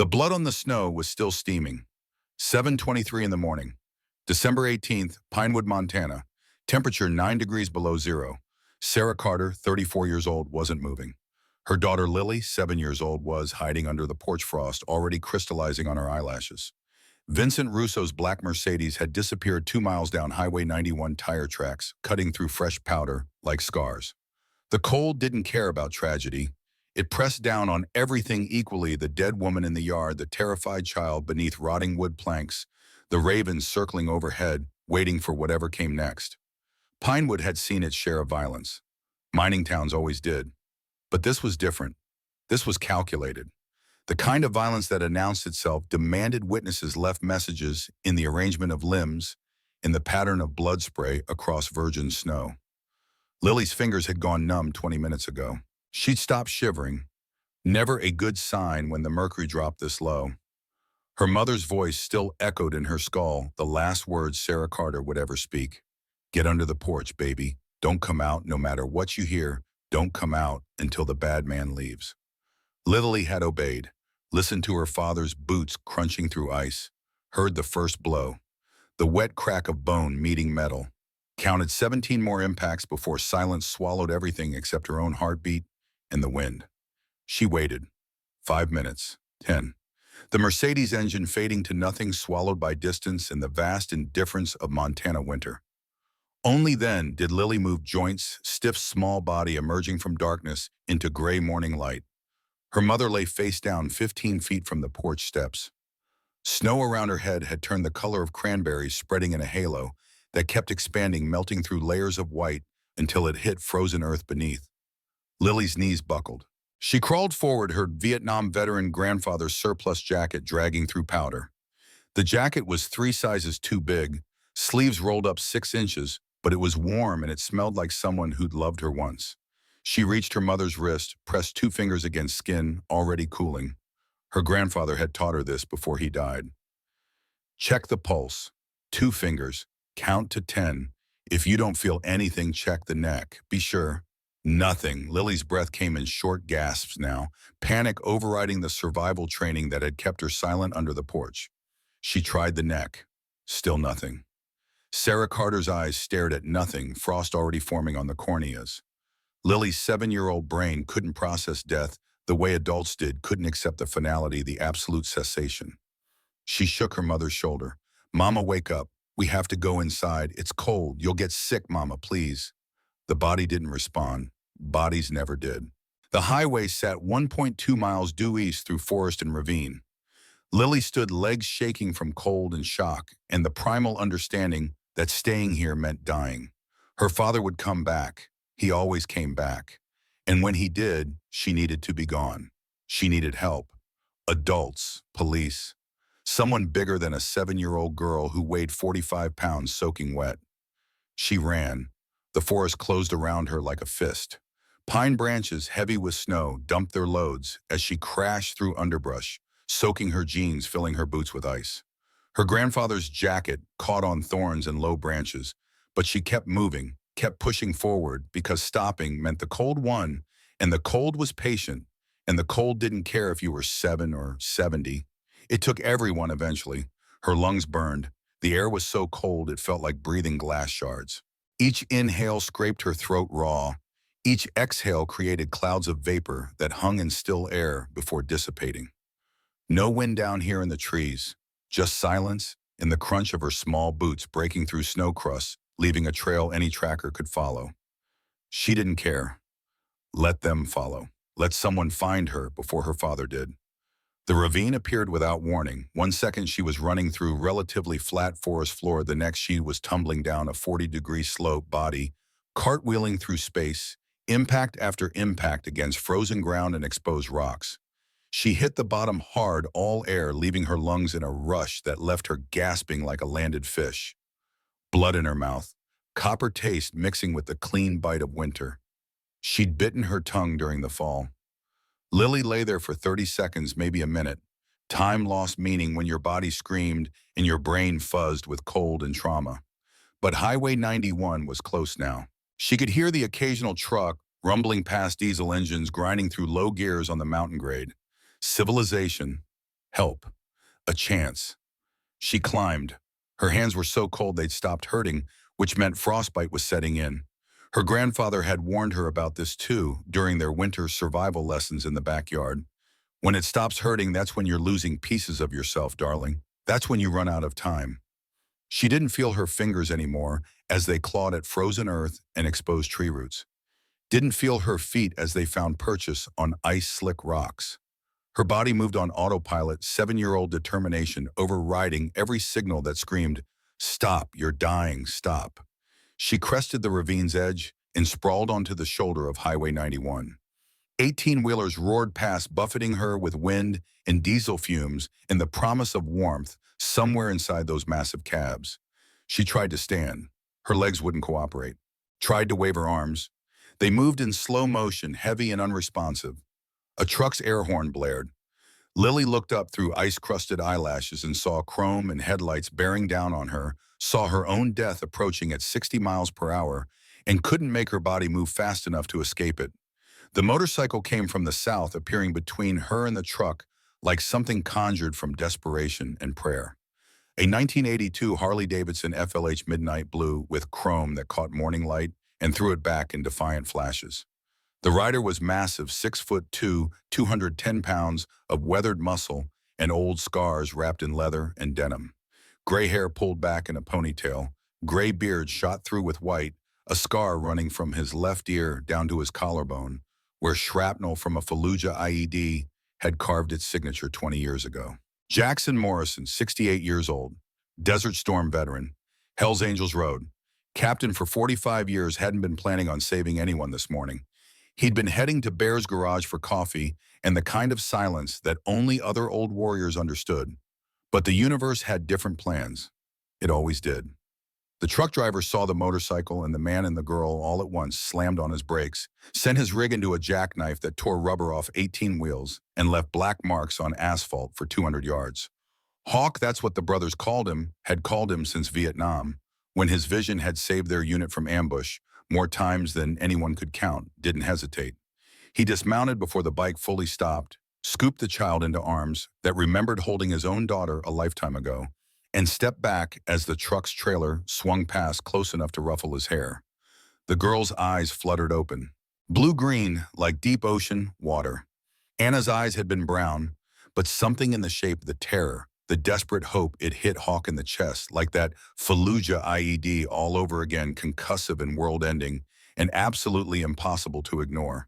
The blood on the snow was still steaming. 7:23 in the morning. December 18th, Pinewood, Montana. Temperature 9 degrees below zero. Sarah Carter, 34 years old, wasn't moving. Her daughter Lily, 7 years old, was hiding under the porch frost, already crystallizing on her eyelashes. Vincent Russo's black Mercedes had disappeared 2 miles down Highway 91 tire tracks, cutting through fresh powder like scars. The cold didn't care about tragedy. It pressed down on everything equally: the dead woman in the yard, the terrified child beneath rotting wood planks, the ravens circling overhead, waiting for whatever came next. Pinewood had seen its share of violence. Mining towns always did. But this was different. This was calculated. The kind of violence that announced itself, demanded witnesses, left messages in the arrangement of limbs, in the pattern of blood spray across virgin snow. Lily's fingers had gone numb 20 minutes ago. She'd stopped shivering. Never a good sign when the mercury dropped this low. Her mother's voice still echoed in her skull, the last words Sarah Carter would ever speak. "Get under the porch, baby. Don't come out no matter what you hear. Don't come out until the bad man leaves." Lily had obeyed, listened to her father's boots crunching through ice, heard the first blow, the wet crack of bone meeting metal, counted 17 more impacts before silence swallowed everything except her own heartbeat and the wind. She waited. 5 minutes. 10. The Mercedes engine fading to nothing, swallowed by distance and the vast indifference of Montana winter. Only then did Lily move, joints, stiff small body emerging from darkness into gray morning light. Her mother lay face down 15 feet from the porch steps. Snow around her head had turned the color of cranberries, spreading in a halo that kept expanding, melting through layers of white until it hit frozen earth beneath. Lily's knees buckled. She crawled forward, her Vietnam veteran grandfather's surplus jacket dragging through powder. The jacket was 3 sizes too big, sleeves rolled up 6 inches, but it was warm and it smelled like someone who'd loved her once. She reached her mother's wrist, pressed 2 fingers against skin already cooling. Her grandfather had taught her this before he died. Check the pulse. 2 fingers. Count to 10. If you don't feel anything, check the neck. Be sure. Nothing. Lily's breath came in short gasps now, panic overriding the survival training that had kept her silent under the porch. She tried the neck. Still nothing. Sarah Carter's eyes stared at nothing, frost already forming on the corneas. Lily's 7-year-old brain couldn't process death the way adults did, couldn't accept the finality, the absolute cessation. She shook her mother's shoulder. "Mama, wake up. We have to go inside. It's cold. You'll get sick, Mama, please." The body didn't respond. Bodies never did. The highway sat 1.2 miles due east through forest and ravine. Lily stood, legs shaking from cold and shock, and the primal understanding that staying here meant dying. Her father would come back. He always came back. And when he did, she needed to be gone. She needed help. Adults, police, someone bigger than a 7-year-old girl who weighed 45 pounds soaking wet. She ran. The forest closed around her like a fist. Pine branches, heavy with snow, dumped their loads as she crashed through underbrush, soaking her jeans, filling her boots with ice. Her grandfather's jacket caught on thorns and low branches, but she kept moving, kept pushing forward, because stopping meant the cold won, and the cold was patient, and the cold didn't care if you were 7 or 70. It took everyone eventually. Her lungs burned. The air was so cold it felt like breathing glass shards. Each inhale scraped her throat raw. Each exhale created clouds of vapor that hung in still air before dissipating. No wind down here in the trees, just silence and the crunch of her small boots breaking through snow crusts, leaving a trail any tracker could follow. She didn't care. Let them follow. Let someone find her before her father did. The ravine appeared without warning. 1 second she was running through relatively flat forest floor, the next she was tumbling down a 40-degree slope, body cartwheeling through space, impact after impact against frozen ground and exposed rocks. She hit the bottom hard, all air, leaving her lungs in a rush that left her gasping like a landed fish. Blood in her mouth, copper taste mixing with the clean bite of winter. She'd bitten her tongue during the fall. Lily lay there for 30 seconds, maybe a minute. Time lost meaning when your body screamed and your brain fuzzed with cold and trauma. But Highway 91 was close now. She could hear the occasional truck rumbling past, diesel engines grinding through low gears on the mountain grade. Civilization. Help. A chance. She climbed. Her hands were so cold they'd stopped hurting, which meant frostbite was setting in. Her grandfather had warned her about this too during their winter survival lessons in the backyard. When it stops hurting, that's when you're losing pieces of yourself, darling. That's when you run out of time. She didn't feel her fingers anymore as they clawed at frozen earth and exposed tree roots. Didn't feel her feet as they found purchase on ice-slick rocks. Her body moved on autopilot, 7-year-old determination overriding every signal that screamed, "Stop, you're dying, stop." She crested the ravine's edge and sprawled onto the shoulder of Highway 91. 18-wheelers roared past, buffeting her with wind and diesel fumes and the promise of warmth somewhere inside those massive cabs. She tried to stand. Her legs wouldn't cooperate. Tried to wave her arms. They moved in slow motion, heavy and unresponsive. A truck's air horn blared. Lily looked up through ice-crusted eyelashes and saw chrome and headlights bearing down on her, saw her own death approaching at 60 miles per hour, and couldn't make her body move fast enough to escape it. The motorcycle came from the south, appearing between her and the truck like something conjured from desperation and prayer. A 1982 Harley-Davidson FLH Midnight Blue with chrome that caught morning light and threw it back in defiant flashes. The rider was massive, 6'2", 210 pounds of weathered muscle and old scars wrapped in leather and denim. Gray hair pulled back in a ponytail, gray beard shot through with white, a scar running from his left ear down to his collarbone, where shrapnel from a Fallujah IED had carved its signature 20 years ago. Jackson Morrison, 68 years old, Desert Storm veteran, Hells Angels Road. Captain for 45 years, hadn't been planning on saving anyone this morning. He'd been heading to Bear's garage for coffee and the kind of silence that only other old warriors understood. But the universe had different plans. It always did. The truck driver saw the motorcycle and the man and the girl all at once, slammed on his brakes, sent his rig into a jackknife that tore rubber off 18 wheels and left black marks on asphalt for 200 yards. Hawk, that's what the brothers had called him since Vietnam, when his vision had saved their unit from ambush, more times than anyone could count, didn't hesitate. He dismounted before the bike fully stopped, scooped the child into arms that remembered holding his own daughter a lifetime ago, and stepped back as the truck's trailer swung past close enough to ruffle his hair. The girl's eyes fluttered open, blue-green like deep ocean water. Anna's eyes had been brown, but something in the shape, the terror, the desperate hope, it hit Hawk in the chest, like that Fallujah IED all over again, concussive and world-ending, and absolutely impossible to ignore.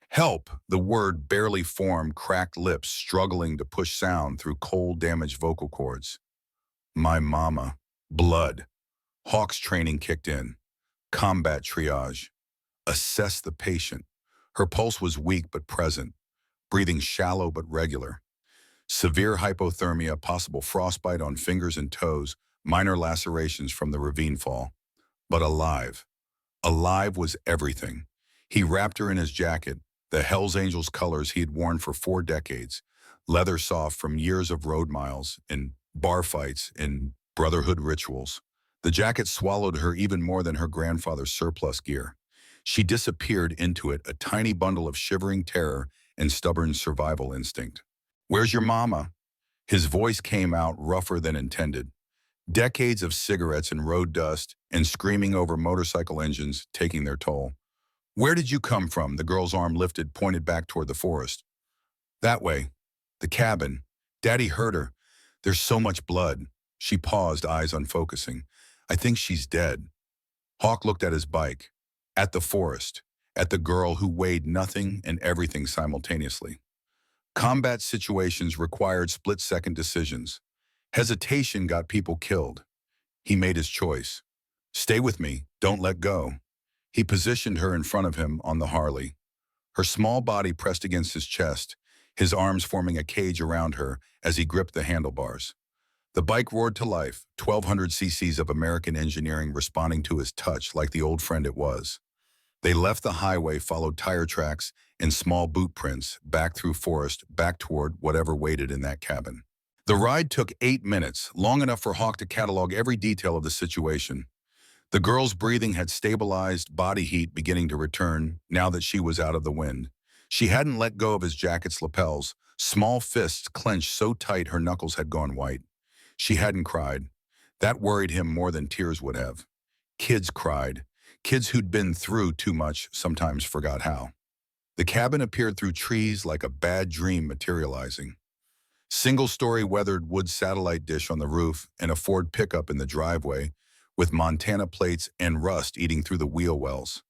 Help, the word barely formed, cracked lips struggling to push sound through cold, damaged vocal cords. My mama. Blood. Hawk's training kicked in. Combat triage. Assess the patient. Her pulse was weak but present, breathing shallow but regular. Severe hypothermia, possible frostbite on fingers and toes, minor lacerations from the ravine fall. But alive. Alive was everything. He wrapped her in his jacket, the Hells Angels colors he had worn for 4 decades, leather soft from years of road miles and bar fights and Brotherhood rituals. The jacket swallowed her even more than her grandfather's surplus gear. She disappeared into it, a tiny bundle of shivering terror and stubborn survival instinct. Where's your mama? His voice came out rougher than intended. Decades of cigarettes and road dust and screaming over motorcycle engines taking their toll. Where did you come from? The girl's arm lifted, pointed back toward the forest. That way. The cabin. Daddy hurt her. There's so much blood. She paused, eyes unfocusing. I think she's dead. Hawk looked at his bike, at the forest, at the girl who weighed nothing and everything simultaneously. Combat situations required split-second decisions. Hesitation got people killed. He made his choice. Stay with me, don't let go. He positioned her in front of him on the Harley. Her small body pressed against his chest, his arms forming a cage around her as he gripped the handlebars. The bike roared to life, 1,200 cc's of American engineering responding to his touch like the old friend it was. They left the highway, followed tire tracks and small boot prints, back through forest, back toward whatever waited in that cabin. The ride took 8 minutes, long enough for Hawk to catalog every detail of the situation. The girl's breathing had stabilized, body heat beginning to return now that she was out of the wind. She hadn't let go of his jacket's lapels, Small fists clenched so tight her knuckles had gone white. She hadn't cried. That worried him more than tears would have. Kids cried. Kids who'd been through too much sometimes forgot how. The cabin appeared through trees like a bad dream materializing. Single-story weathered wood satellite dish on the roof and a Ford pickup in the driveway with Montana plates and rust eating through the wheel wells.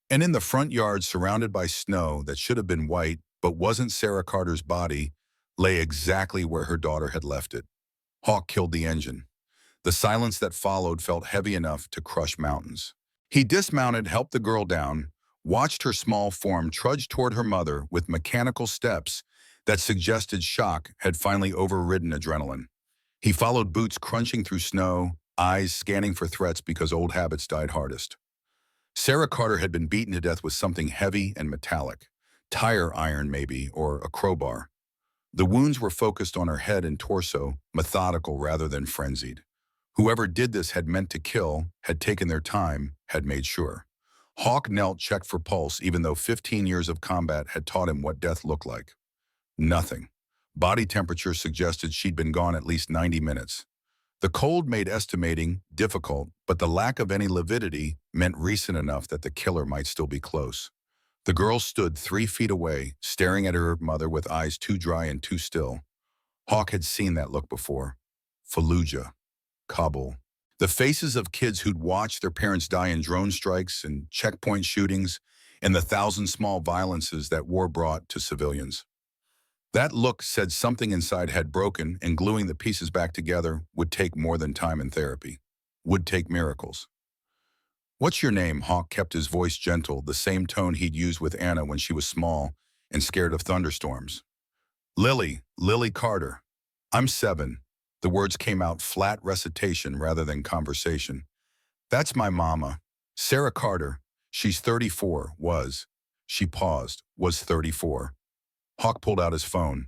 And in the front yard, surrounded by snow that should have been white but wasn't, Sarah Carter's body lay exactly where her daughter had left it. Hawk killed the engine. The silence that followed felt heavy enough to crush mountains. He dismounted, helped the girl down, watched her small form trudge toward her mother with mechanical steps that suggested shock had finally overridden adrenaline. He followed boots crunching through snow, eyes scanning for threats because old habits died hardest. Sarah Carter had been beaten to death with something heavy and metallic, tire iron maybe, or a crowbar. The wounds were focused on her head and torso, methodical rather than frenzied. Whoever did this had meant to kill, had taken their time, had made sure. Hawk knelt, checked for pulse, even though 15 years of combat had taught him what death looked like. Nothing. Body temperature suggested she'd been gone at least 90 minutes. The cold made estimating difficult, but the lack of any lividity meant recent enough that the killer might still be close. The girl stood 3 feet away, staring at her mother with eyes too dry and too still. Hawk had seen that look before. Fallujah. Kabul. The faces of kids who'd watched their parents die in drone strikes and checkpoint shootings and the thousand small violences that war brought to civilians. That look said something inside had broken, and gluing the pieces back together would take more than time and therapy. Would take miracles. "What's your name?" Hawk kept his voice gentle, the same tone he'd used with Anna when she was small and scared of thunderstorms. Lily Carter. "I'm 7. The words came out flat recitation rather than conversation. "That's my mama. Sarah Carter. She's 34, was." She paused, was 34. Hawk pulled out his phone.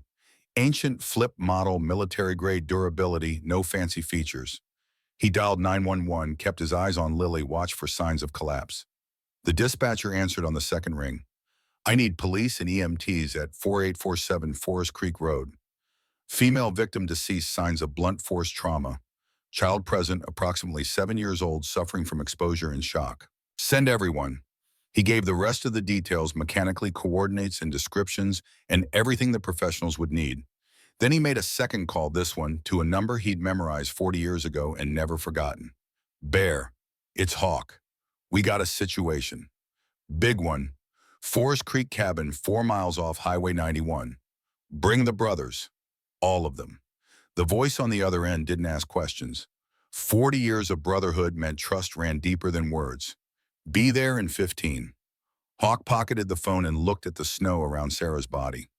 Ancient flip model, military-grade durability, no fancy features. He dialed 911, kept his eyes on Lily, watched for signs of collapse. The dispatcher answered on the second ring. "I need police and EMTs at 4847 Forest Creek Road. Female victim deceased, signs of blunt force trauma. Child present, approximately 7 years old, suffering from exposure and shock. Send everyone." He gave the rest of the details, mechanically, coordinates and descriptions, and everything the professionals would need. Then he made a second call, this one, to a number he'd memorized 40 years ago and never forgotten. "Bear, it's Hawk. We got a situation. Big one. Forest Creek cabin 4 miles off Highway 91. Bring the brothers. All of them." The voice on the other end didn't ask questions. 40 years of brotherhood meant trust ran deeper than words. "Be there in 15. Hawk pocketed the phone and looked at the snow around Sarah's body.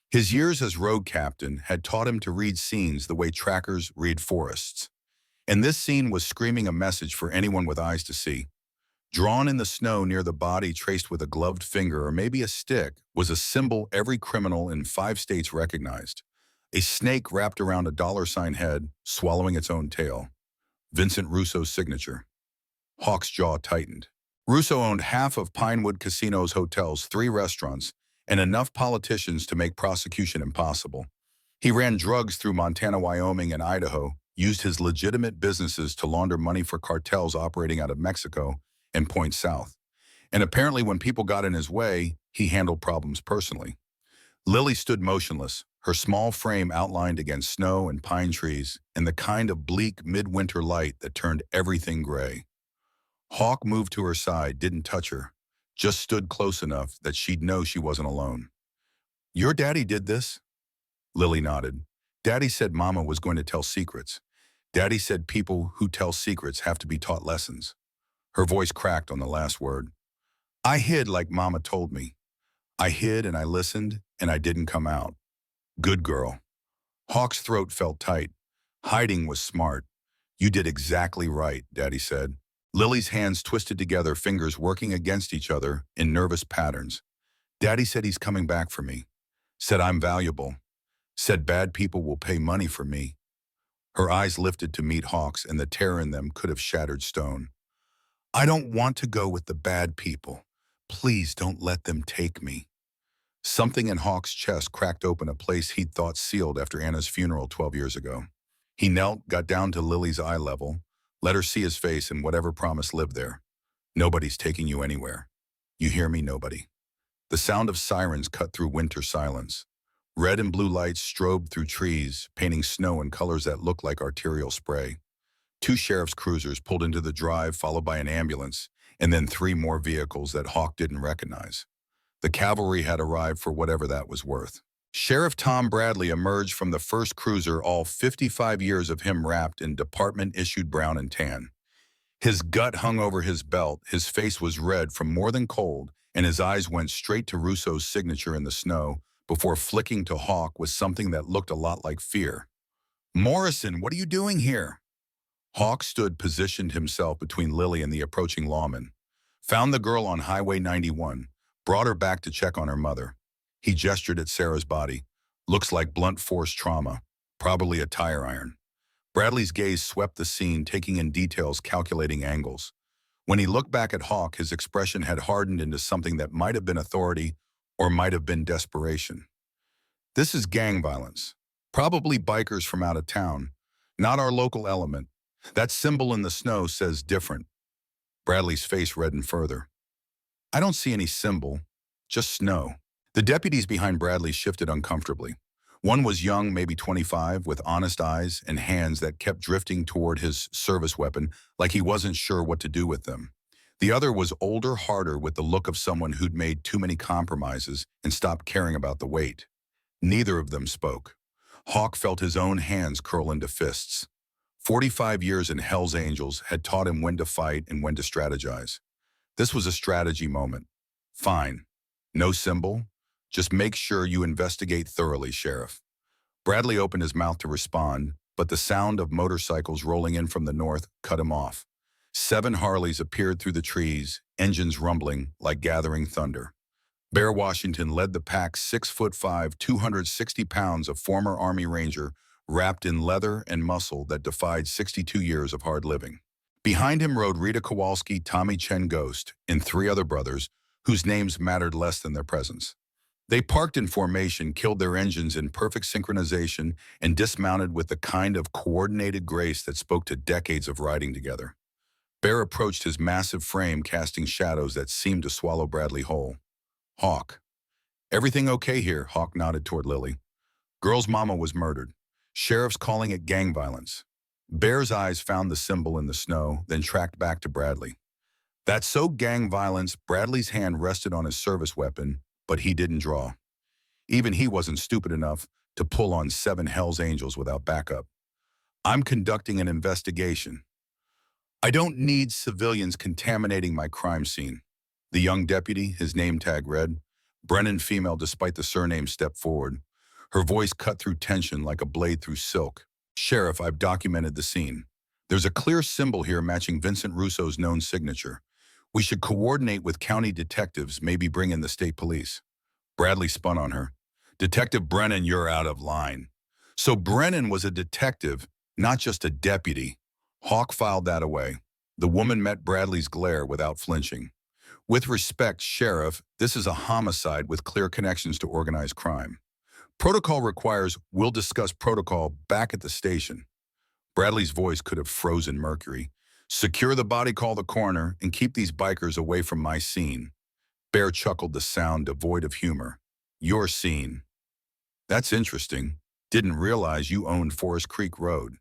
His years as road captain had taught him to read scenes the way trackers read forests. And this scene was screaming a message for anyone with eyes to see. Drawn in the snow near the body, traced with a gloved finger or maybe a stick, was a symbol every criminal in 5 states recognized. A snake wrapped around a $sign head, swallowing its own tail. Vincent Russo's signature. Hawk's jaw tightened. Russo owned half of Pinewood Casino's hotels, 3 restaurants, and enough politicians to make prosecution impossible. He ran drugs through Montana, Wyoming, and Idaho, used his legitimate businesses to launder money for cartels operating out of Mexico and points south. And apparently when people got in his way, he handled problems personally. Lily stood motionless, her small frame outlined against snow and pine trees in the kind of bleak midwinter light that turned everything gray. Hawk moved to her side, didn't touch her, just stood close enough that she'd know she wasn't alone. "Your daddy did this?" Lily nodded. "Daddy said Mama was going to tell secrets. Daddy said people who tell secrets have to be taught lessons." Her voice cracked on the last word. "I hid like Mama told me. I hid and I listened and I didn't come out. Good girl." Hawk's throat felt tight. Hiding was smart. "You did exactly right," Daddy said. Lily's hands twisted together, fingers working against each other in nervous patterns. "Daddy said he's coming back for me. Said I'm valuable. Said bad people will pay money for me." Her eyes lifted to meet Hawk's, and the terror in them could have shattered stone. "I don't want to go with the bad people. Please don't let them take me." Something in Hawk's chest cracked open, a place he'd thought sealed after Anna's funeral 12 years ago. He knelt, got down to Lily's eye level, let her see his face and whatever promise lived there. Nobody's taking you anywhere. You hear me, nobody. The sound of sirens cut through winter silence. Red and blue lights strobed through trees, painting snow in colors that looked like arterial spray. Two sheriff's cruisers pulled into the drive, followed by an ambulance, and then three more vehicles that Hawk didn't recognize. The cavalry had arrived for whatever that was worth. Sheriff Tom Bradley emerged from the first cruiser, all 55 years of him wrapped in department-issued brown and tan. His gut hung over his belt, his face was red from more than cold, and his eyes went straight to Russo's signature in the snow before flicking to Hawk with something that looked a lot like fear. "Morrison, what are you doing here?" Hawk positioned himself between Lily and the approaching lawman. Found the girl on Highway 91, brought her back to check on her mother. He gestured at Sarah's body. "Looks like blunt force trauma, probably a tire iron." Bradley's gaze swept the scene, taking in details, calculating angles. When he looked back at Hawk, his expression had hardened into something that might have been authority or might have been desperation. "This is gang violence. Probably bikers from out of town. Not our local element. That symbol in the snow says different." Bradley's face reddened further. "I don't see any symbol, just snow." The deputies behind Bradley shifted uncomfortably. One was young, maybe 25, with honest eyes and hands that kept drifting toward his service weapon like he wasn't sure what to do with them. The other was older, harder, with the look of someone who'd made too many compromises and stopped caring about the weight. Neither of them spoke. Hawk felt his own hands curl into fists. 45 years in Hell's Angels had taught him when to fight and when to strategize. This was a strategy moment. "Fine. No symbol. Just make sure you investigate thoroughly, Sheriff." Bradley opened his mouth to respond, but the sound of motorcycles rolling in from the north cut him off. 7 Harleys appeared through the trees, engines rumbling like gathering thunder. Bear Washington led the pack, 6'5", 260 pounds, a former Army Ranger, wrapped in leather and muscle that defied 62 years of hard living. Behind him rode Rita Kowalski, Tommy Chen Ghost, and 3 other brothers whose names mattered less than their presence. They parked in formation, killed their engines in perfect synchronization, and dismounted with the kind of coordinated grace that spoke to decades of riding together. Bear approached, his massive frame casting shadows that seemed to swallow Bradley whole. "Hawk. Everything okay here?" Hawk nodded toward Lily. "Girl's mama was murdered. Sheriff's calling it gang violence." Bear's eyes found the symbol in the snow, then tracked back to Bradley. "That's so gang violence." Bradley's hand rested on his service weapon, but he didn't draw. Even he wasn't stupid enough to pull on 7 Hell's Angels without backup. "I'm conducting an investigation. I don't need civilians contaminating my crime scene." The young deputy, his name tag read, Brennan female despite the surname, stepped forward. Her voice cut through tension like a blade through silk. "Sheriff, I've documented the scene. There's a clear symbol here matching Vincent Russo's known signature. We should coordinate with county detectives, maybe bring in the state police." Bradley spun on her. "Detective Brennan, you're out of line." So Brennan was a detective, not just a deputy. Hawk filed that away. The woman met Bradley's glare without flinching. "With respect, Sheriff, this is a homicide with clear connections to organized crime. Protocol requires we'll discuss protocol back at the station." Bradley's voice could have frozen mercury. "Secure the body, call the coroner, and keep these bikers away from my scene." Bear chuckled, the sound devoid of humor. "Your scene. That's interesting. Didn't realize you owned Forest Creek Road."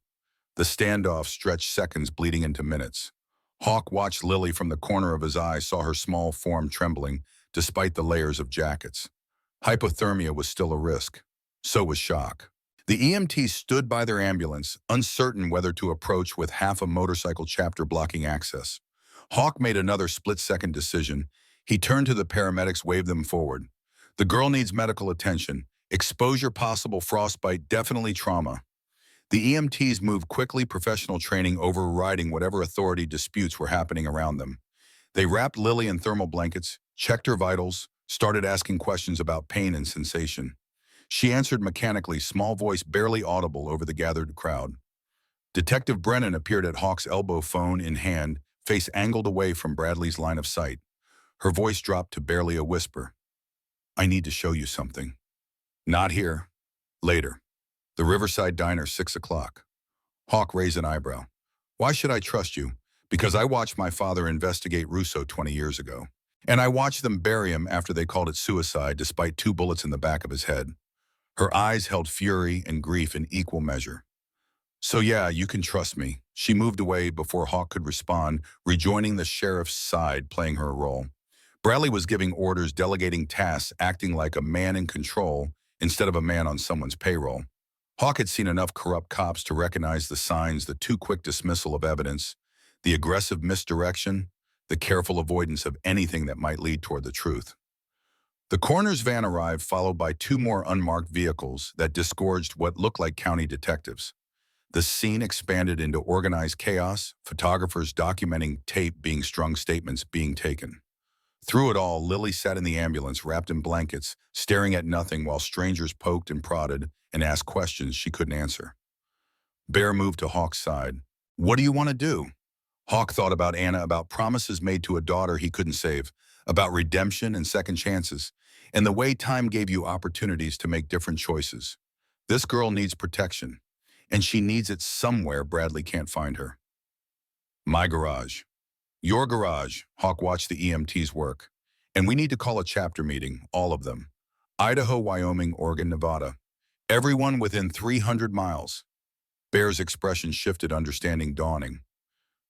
The standoff stretched seconds, bleeding into minutes. Hawk watched Lily from the corner of his eye, saw her small form trembling despite the layers of jackets. Hypothermia was still a risk. So was shock. The EMTs stood by their ambulance, uncertain whether to approach with half a motorcycle chapter blocking access. Hawk made another split-second decision. He turned to the paramedics, waved them forward. "The girl needs medical attention. Exposure possible, frostbite, definitely trauma." The EMTs moved quickly, professional training overriding whatever authority disputes were happening around them. They wrapped Lily in thermal blankets, checked her vitals, started asking questions about pain and sensation. She answered mechanically, small voice barely audible over the gathered crowd. Detective Brennan appeared at Hawk's elbow, phone in hand, face angled away from Bradley's line of sight. Her voice dropped to barely a whisper. I need to show you something. Not here. Later. The Riverside Diner, 6 o'clock. Hawk raised an eyebrow. Why should I trust you? Because I watched my father investigate Russo 20 years ago. And I watched them bury him after they called it suicide despite 2 bullets in the back of his head. Her eyes held fury and grief in equal measure. So yeah, you can trust me. She moved away before Hawk could respond, rejoining the sheriff's side, playing her role. Bradley was giving orders, delegating tasks, acting like a man in control instead of a man on someone's payroll. Hawk had seen enough corrupt cops to recognize the signs: the too quick dismissal of evidence, the aggressive misdirection, the careful avoidance of anything that might lead toward the truth. The coroner's van arrived, followed by 2 more unmarked vehicles that disgorged what looked like county detectives. The scene expanded into organized chaos, photographers documenting tape being strung, statements being taken. Through it all, Lily sat in the ambulance, wrapped in blankets, staring at nothing while strangers poked and prodded and asked questions she couldn't answer. Bear moved to Hawk's side. What do you want to do? Hawk thought about Anna, about promises made to a daughter he couldn't save, about redemption and second chances, and the way time gave you opportunities to make different choices. This girl needs protection, and she needs it somewhere Bradley can't find her. My garage. Your garage. Hawk watched the EMTs work. And we need to call a chapter meeting, all of them. Idaho, Wyoming, Oregon, Nevada. Everyone within 300 miles. Bear's expression shifted, understanding dawning.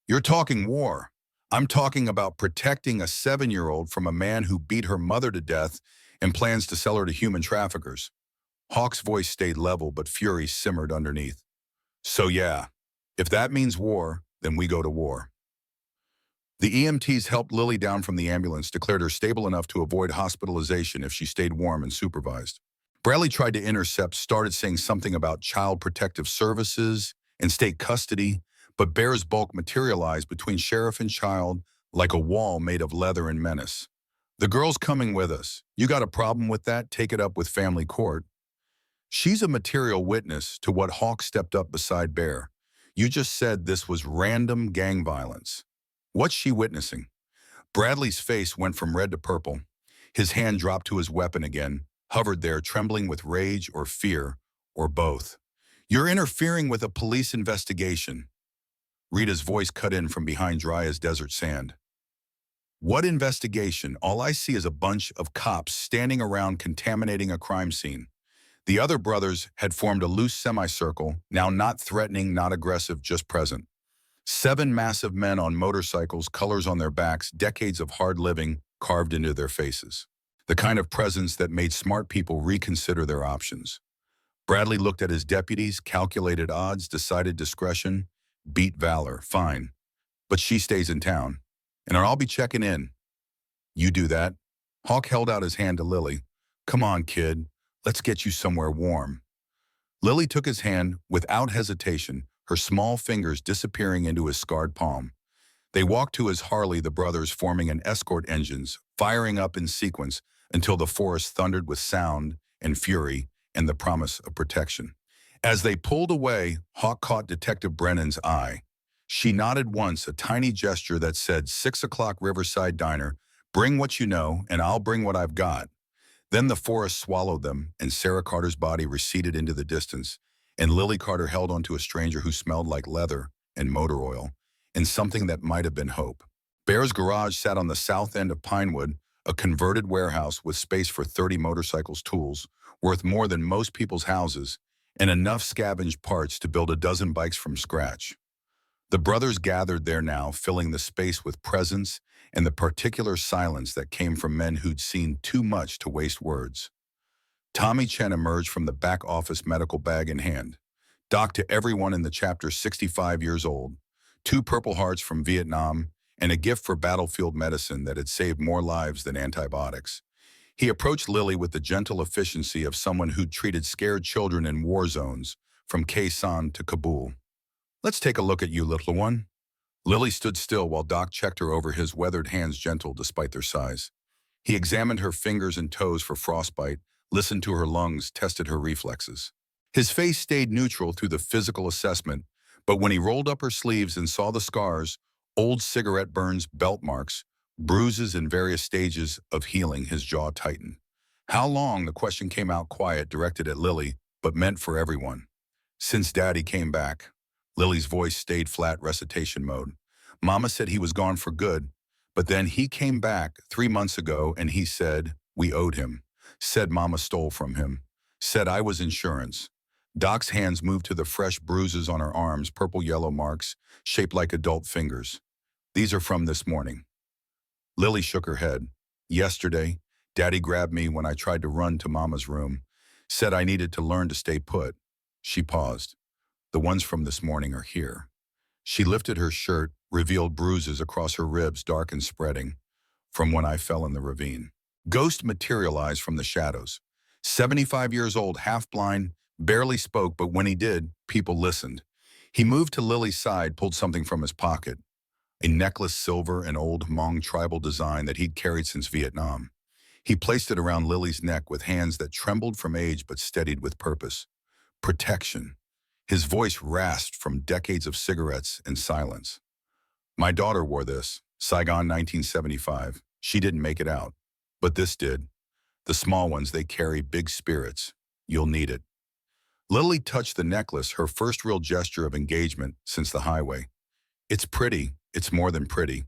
You're talking war. I'm talking about protecting a 7-year-old from a man who beat her mother to death and plans to sell her to human traffickers. Hawk's voice stayed level, but fury simmered underneath. So yeah, if that means war, then we go to war. The EMTs helped Lily down from the ambulance, declared her stable enough to avoid hospitalization if she stayed warm and supervised. Bradley tried to intercept, started saying something about child protective services and state custody, but Bear's bulk materialized between sheriff and child like a wall made of leather and menace. The girl's coming with us. You got a problem with that? Take it up with family court. She's a material witness to what Hawk stepped up beside Bear. You just said this was random gang violence. What's she witnessing? Bradley's face went from red to purple. His hand dropped to his weapon again, hovered there, trembling with rage or fear, or both. You're interfering with a police investigation. Rita's voice cut in from behind dry as desert sand. What investigation? All I see is a bunch of cops standing around contaminating a crime scene. The other brothers had formed a loose semicircle, now not threatening, not aggressive, just present. 7 massive men on motorcycles, colors on their backs, decades of hard living carved into their faces. The kind of presence that made smart people reconsider their options. Bradley looked at his deputies, calculated odds, decided discretion, beat valor. Fine, but she stays in town, and I'll be checking in. You do that. Hawk held out his hand to Lily. Come on, kid. Let's get you somewhere warm. Lily took his hand without hesitation, her small fingers disappearing into his scarred palm. They walked to his Harley, the brothers forming an escort, engines firing up in sequence until the forest thundered with sound and fury and the promise of protection. As they pulled away, Hawk caught Detective Brennan's eye. She nodded once, a tiny gesture that said, 6 o'clock Riverside Diner, bring what you know and I'll bring what I've got. Then the forest swallowed them, and Sarah Carter's body receded into the distance, and Lily Carter held onto a stranger who smelled like leather and motor oil, and something that might have been hope. Bear's garage sat on the south end of Pinewood, a converted warehouse with space for 30 motorcycles, tools, worth more than most people's houses, and enough scavenged parts to build a dozen bikes from scratch. The brothers gathered there now, filling the space with presence and the particular silence that came from men who'd seen too much to waste words. Tommy Chen emerged from the back office, medical bag in hand. Doc to everyone in the chapter, 65 years old, 2 Purple Hearts from Vietnam, and a gift for battlefield medicine that had saved more lives than antibiotics. He approached Lily with the gentle efficiency of someone who'd treated scared children in war zones, from Khe Sanh to Kabul. Let's take a look at you, little one. Lily stood still while Doc checked her over, his weathered hands gentle despite their size. He examined her fingers and toes for frostbite, listened to her lungs, tested her reflexes. His face stayed neutral through the physical assessment, but when he rolled up her sleeves and saw the scars, old cigarette burns, belt marks, bruises in various stages of healing, his jaw tightened. How long? The question came out quiet, directed at Lily, but meant for everyone. Since Daddy came back. Lily's voice stayed flat recitation mode. Mama said he was gone for good, but then he came back 3 months ago and he said we owed him. Said Mama stole from him. Said I was insurance. Doc's hands moved to the fresh bruises on her arms, purple-yellow marks, shaped like adult fingers. These are from this morning. Lily shook her head. Yesterday, Daddy grabbed me when I tried to run to Mama's room. Said I needed to learn to stay put. She paused. The ones from this morning are here. She lifted her shirt, revealed bruises across her ribs, dark and spreading, from when I fell in the ravine. Ghost materialized from the shadows. 75 years old, half-blind, barely spoke, but when he did, people listened. He moved to Lily's side, pulled something from his pocket. A necklace, silver, an old Hmong tribal design that he'd carried since Vietnam. He placed it around Lily's neck with hands that trembled from age but steadied with purpose. Protection. His voice rasped from decades of cigarettes and silence. My daughter wore this, Saigon 1975. She didn't make it out. But this did. The small ones, they carry big spirits. You'll need it. Lily touched the necklace, her first real gesture of engagement since the highway. It's pretty. It's more than pretty.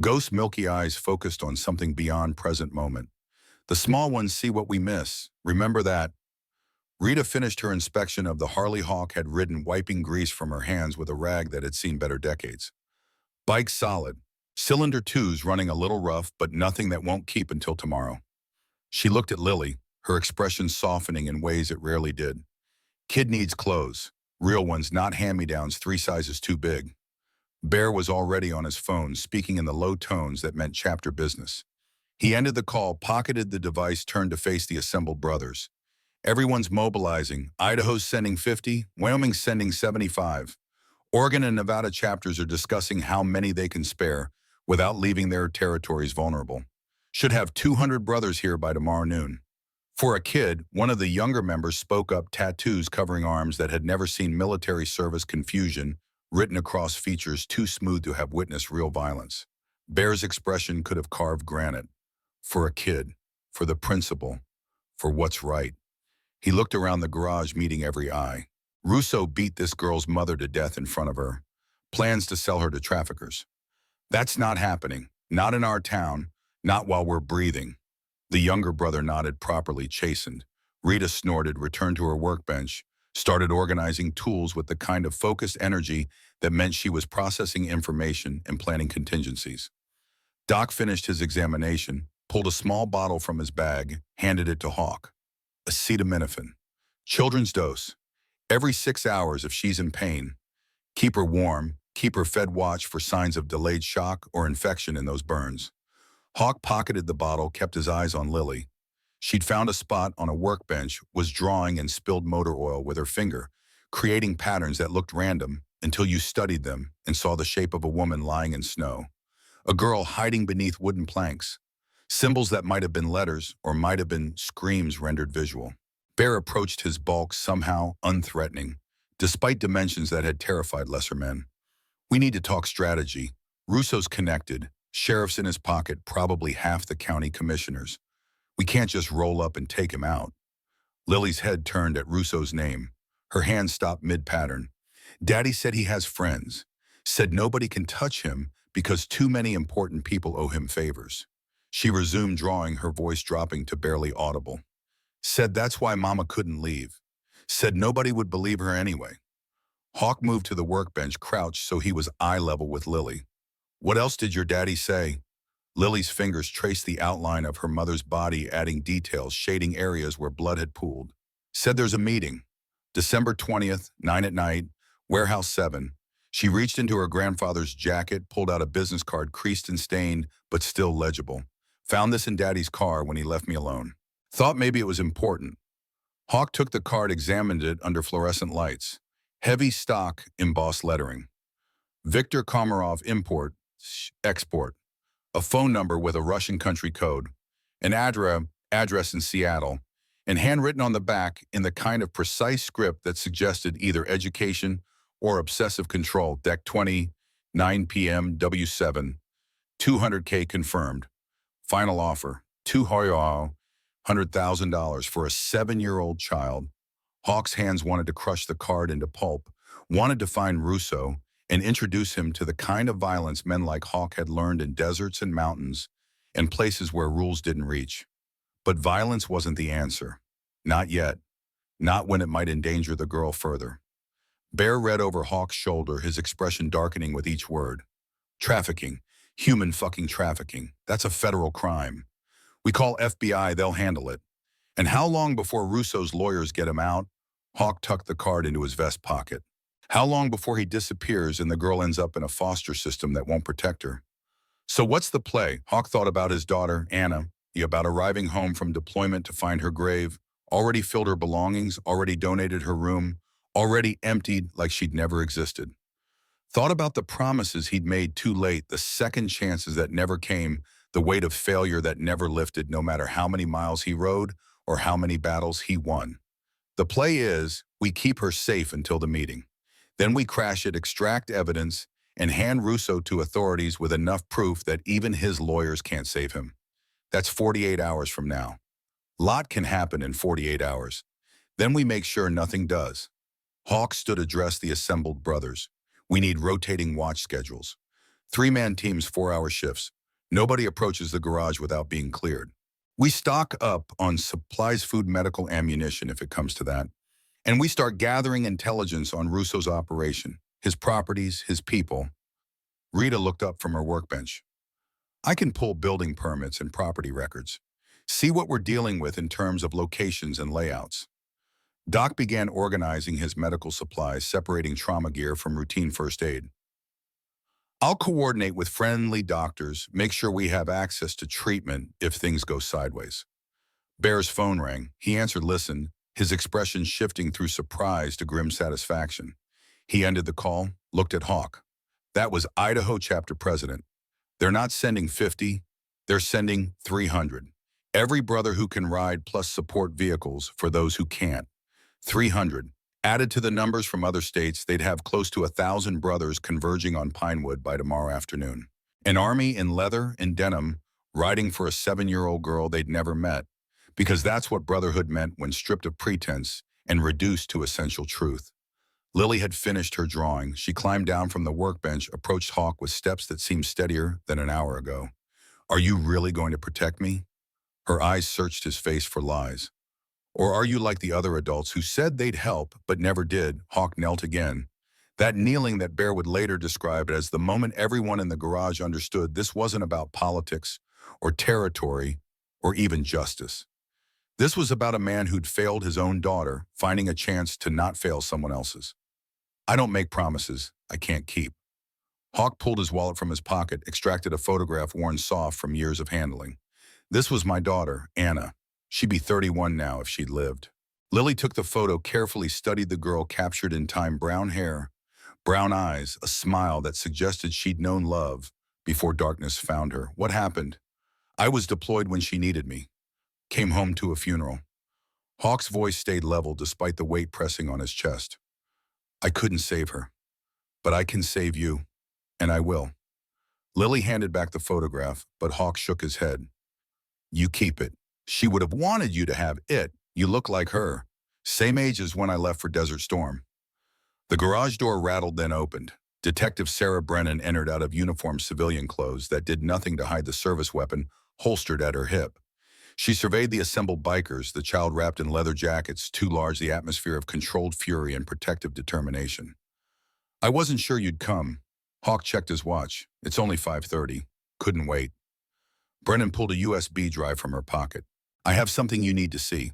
Ghost's milky eyes focused on something beyond present moment. The small ones see what we miss. Remember that. Rita finished her inspection of the Harley Hawk had ridden, wiping grease from her hands with a rag that had seen better decades. Bike solid. Cylinder 2's running a little rough, but nothing that won't keep until tomorrow. She looked at Lily, her expression softening in ways it rarely did. Kid needs clothes. Real ones, not hand-me-downs 3 sizes too big. Bear was already on his phone, speaking in the low tones that meant chapter business. He ended the call, pocketed the device, turned to face the assembled brothers. Everyone's mobilizing. Idaho's sending 50, Wyoming's sending 75. Oregon and Nevada chapters are discussing how many they can spare without leaving their territories vulnerable. Should have 200 brothers here by tomorrow noon. For a kid, one of the younger members spoke up, tattoos covering arms that had never seen military service, confusion written across features too smooth to have witnessed real violence. Bear's expression could have carved granite. For a kid, for the principle, for what's right. He looked around the garage, meeting every eye. Russo beat this girl's mother to death in front of her. Plans to sell her to traffickers. That's not happening. Not in our town. Not while we're breathing. The younger brother nodded, properly chastened. Rita snorted, returned to her workbench, started organizing tools with the kind of focused energy that meant she was processing information and planning contingencies. Doc finished his examination, pulled a small bottle from his bag, handed it to Hawk. Acetaminophen. Children's dose. Every 6 hours if she's in pain. Keep her warm, keep her fed, watch for signs of delayed shock or infection in those burns. Hawk pocketed the bottle, kept his eyes on Lily. She'd found a spot on a workbench, was drawing and spilled motor oil with her finger, creating patterns that looked random until you studied them and saw the shape of a woman lying in snow. A girl hiding beneath wooden planks. Symbols that might have been letters or might have been screams rendered visual. Bear approached his bulk somehow unthreatening, despite dimensions that had terrified lesser men. We need to talk strategy. Russo's connected, sheriff's in his pocket, probably half the county commissioners. We can't just roll up and take him out. Lily's head turned at Russo's name. Her hand stopped mid-pattern. Daddy said he has friends. Said nobody can touch him because too many important people owe him favors. She resumed drawing, her voice dropping to barely audible. Said that's why Mama couldn't leave. Said nobody would believe her anyway. Hawk moved to the workbench, crouched so he was eye level with Lily. What else did your daddy say? Lily's fingers traced the outline of her mother's body, adding details, shading areas where blood had pooled. Said there's a meeting. December 20th, 9 at night, warehouse 7. She reached into her grandfather's jacket, pulled out a business card, creased and stained, but still legible. Found this in Daddy's car when he left me alone. Thought maybe it was important. Hawk took the card, examined it under fluorescent lights. Heavy stock, embossed lettering. Viktor Komarov, import, export. A phone number with a Russian country code. An address in Seattle. And handwritten on the back in the kind of precise script that suggested either education or obsessive control. Deck 20, 9 p.m. W7. 200K confirmed. Final offer. 2 Hoyo. $100,000 for a 7-year-old child. Hawk's hands wanted to crush the card into pulp, wanted to find Russo and introduce him to the kind of violence men like Hawk had learned in deserts and mountains and places where rules didn't reach. But violence wasn't the answer. Not yet. Not when it might endanger the girl further. Bear read over Hawk's shoulder, his expression darkening with each word. Trafficking. Human fucking trafficking. That's a federal crime. We call FBI, they'll handle it. And how long before Russo's lawyers get him out? Hawk tucked the card into his vest pocket. How long before he disappears and the girl ends up in a foster system that won't protect her? So what's the play? Hawk thought about his daughter, Anna, about arriving home from deployment to find her grave, already filled her belongings, already donated her room, already emptied like she'd never existed. Thought about the promises he'd made too late, the second chances that never came, the weight of failure that never lifted no matter how many miles he rode or how many battles he won. The play is, we keep her safe until the meeting. Then we crash it, extract evidence, and hand Russo to authorities with enough proof that even his lawyers can't save him. That's 48 hours from now. Lot can happen in 48 hours. Then we make sure nothing does. Hawk stood addressed the assembled brothers. We need rotating watch schedules. 3-man teams, 4-hour shifts. Nobody approaches the garage without being cleared. We stock up on supplies, food, medical, ammunition if it comes to that. And we start gathering intelligence on Russo's operation, his properties, his people. Rita looked up from her workbench. I can pull building permits and property records. See what we're dealing with in terms of locations and layouts. Doc began organizing his medical supplies, separating trauma gear from routine first aid. I'll coordinate with friendly doctors, make sure we have access to treatment if things go sideways. Bear's phone rang. He answered, listened, his expression shifting through surprise to grim satisfaction. He ended the call, looked at Hawk. That was Idaho chapter president. They're not sending 50, they're sending 300. Every brother who can ride plus support vehicles for those who can't. 300. Added to the numbers from other states, they'd have close to 1,000 brothers converging on Pinewood by tomorrow afternoon. An army in leather and denim riding for a 7-year-old girl they'd never met, because that's what Brotherhood meant when stripped of pretense and reduced to essential truth. Lily had finished her drawing. She climbed down from the workbench, approached Hawk with steps that seemed steadier than an hour ago. Are you really going to protect me? Her eyes searched his face for lies. Or are you like the other adults who said they'd help but never did? Hawk knelt again. That kneeling that Bear would later describe as the moment everyone in the garage understood this wasn't about politics or territory or even justice. This was about a man who'd failed his own daughter, finding a chance to not fail someone else's. I don't make promises I can't keep. Hawk pulled his wallet from his pocket, extracted a photograph worn soft from years of handling. This was my daughter, Anna. She'd be 31 now if she'd lived. Lily took the photo, carefully studied the girl captured in time, brown hair, brown eyes, a smile that suggested she'd known love before darkness found her. What happened? I was deployed when she needed me. Came home to a funeral. Hawk's voice stayed level despite the weight pressing on his chest. I couldn't save her, but I can save you, and I will. Lily handed back the photograph, but Hawk shook his head. You keep it. She would have wanted you to have it. You look like her. Same age as when I left for Desert Storm. The garage door rattled, then opened. Detective Sarah Brennan entered out of uniform civilian clothes that did nothing to hide the service weapon holstered at her hip. She surveyed the assembled bikers, the child wrapped in leather jackets, too large, the atmosphere of controlled fury and protective determination. I wasn't sure you'd come. Hawk checked his watch. It's only 5:30. Couldn't wait. Brennan pulled a USB drive from her pocket. I have something you need to see.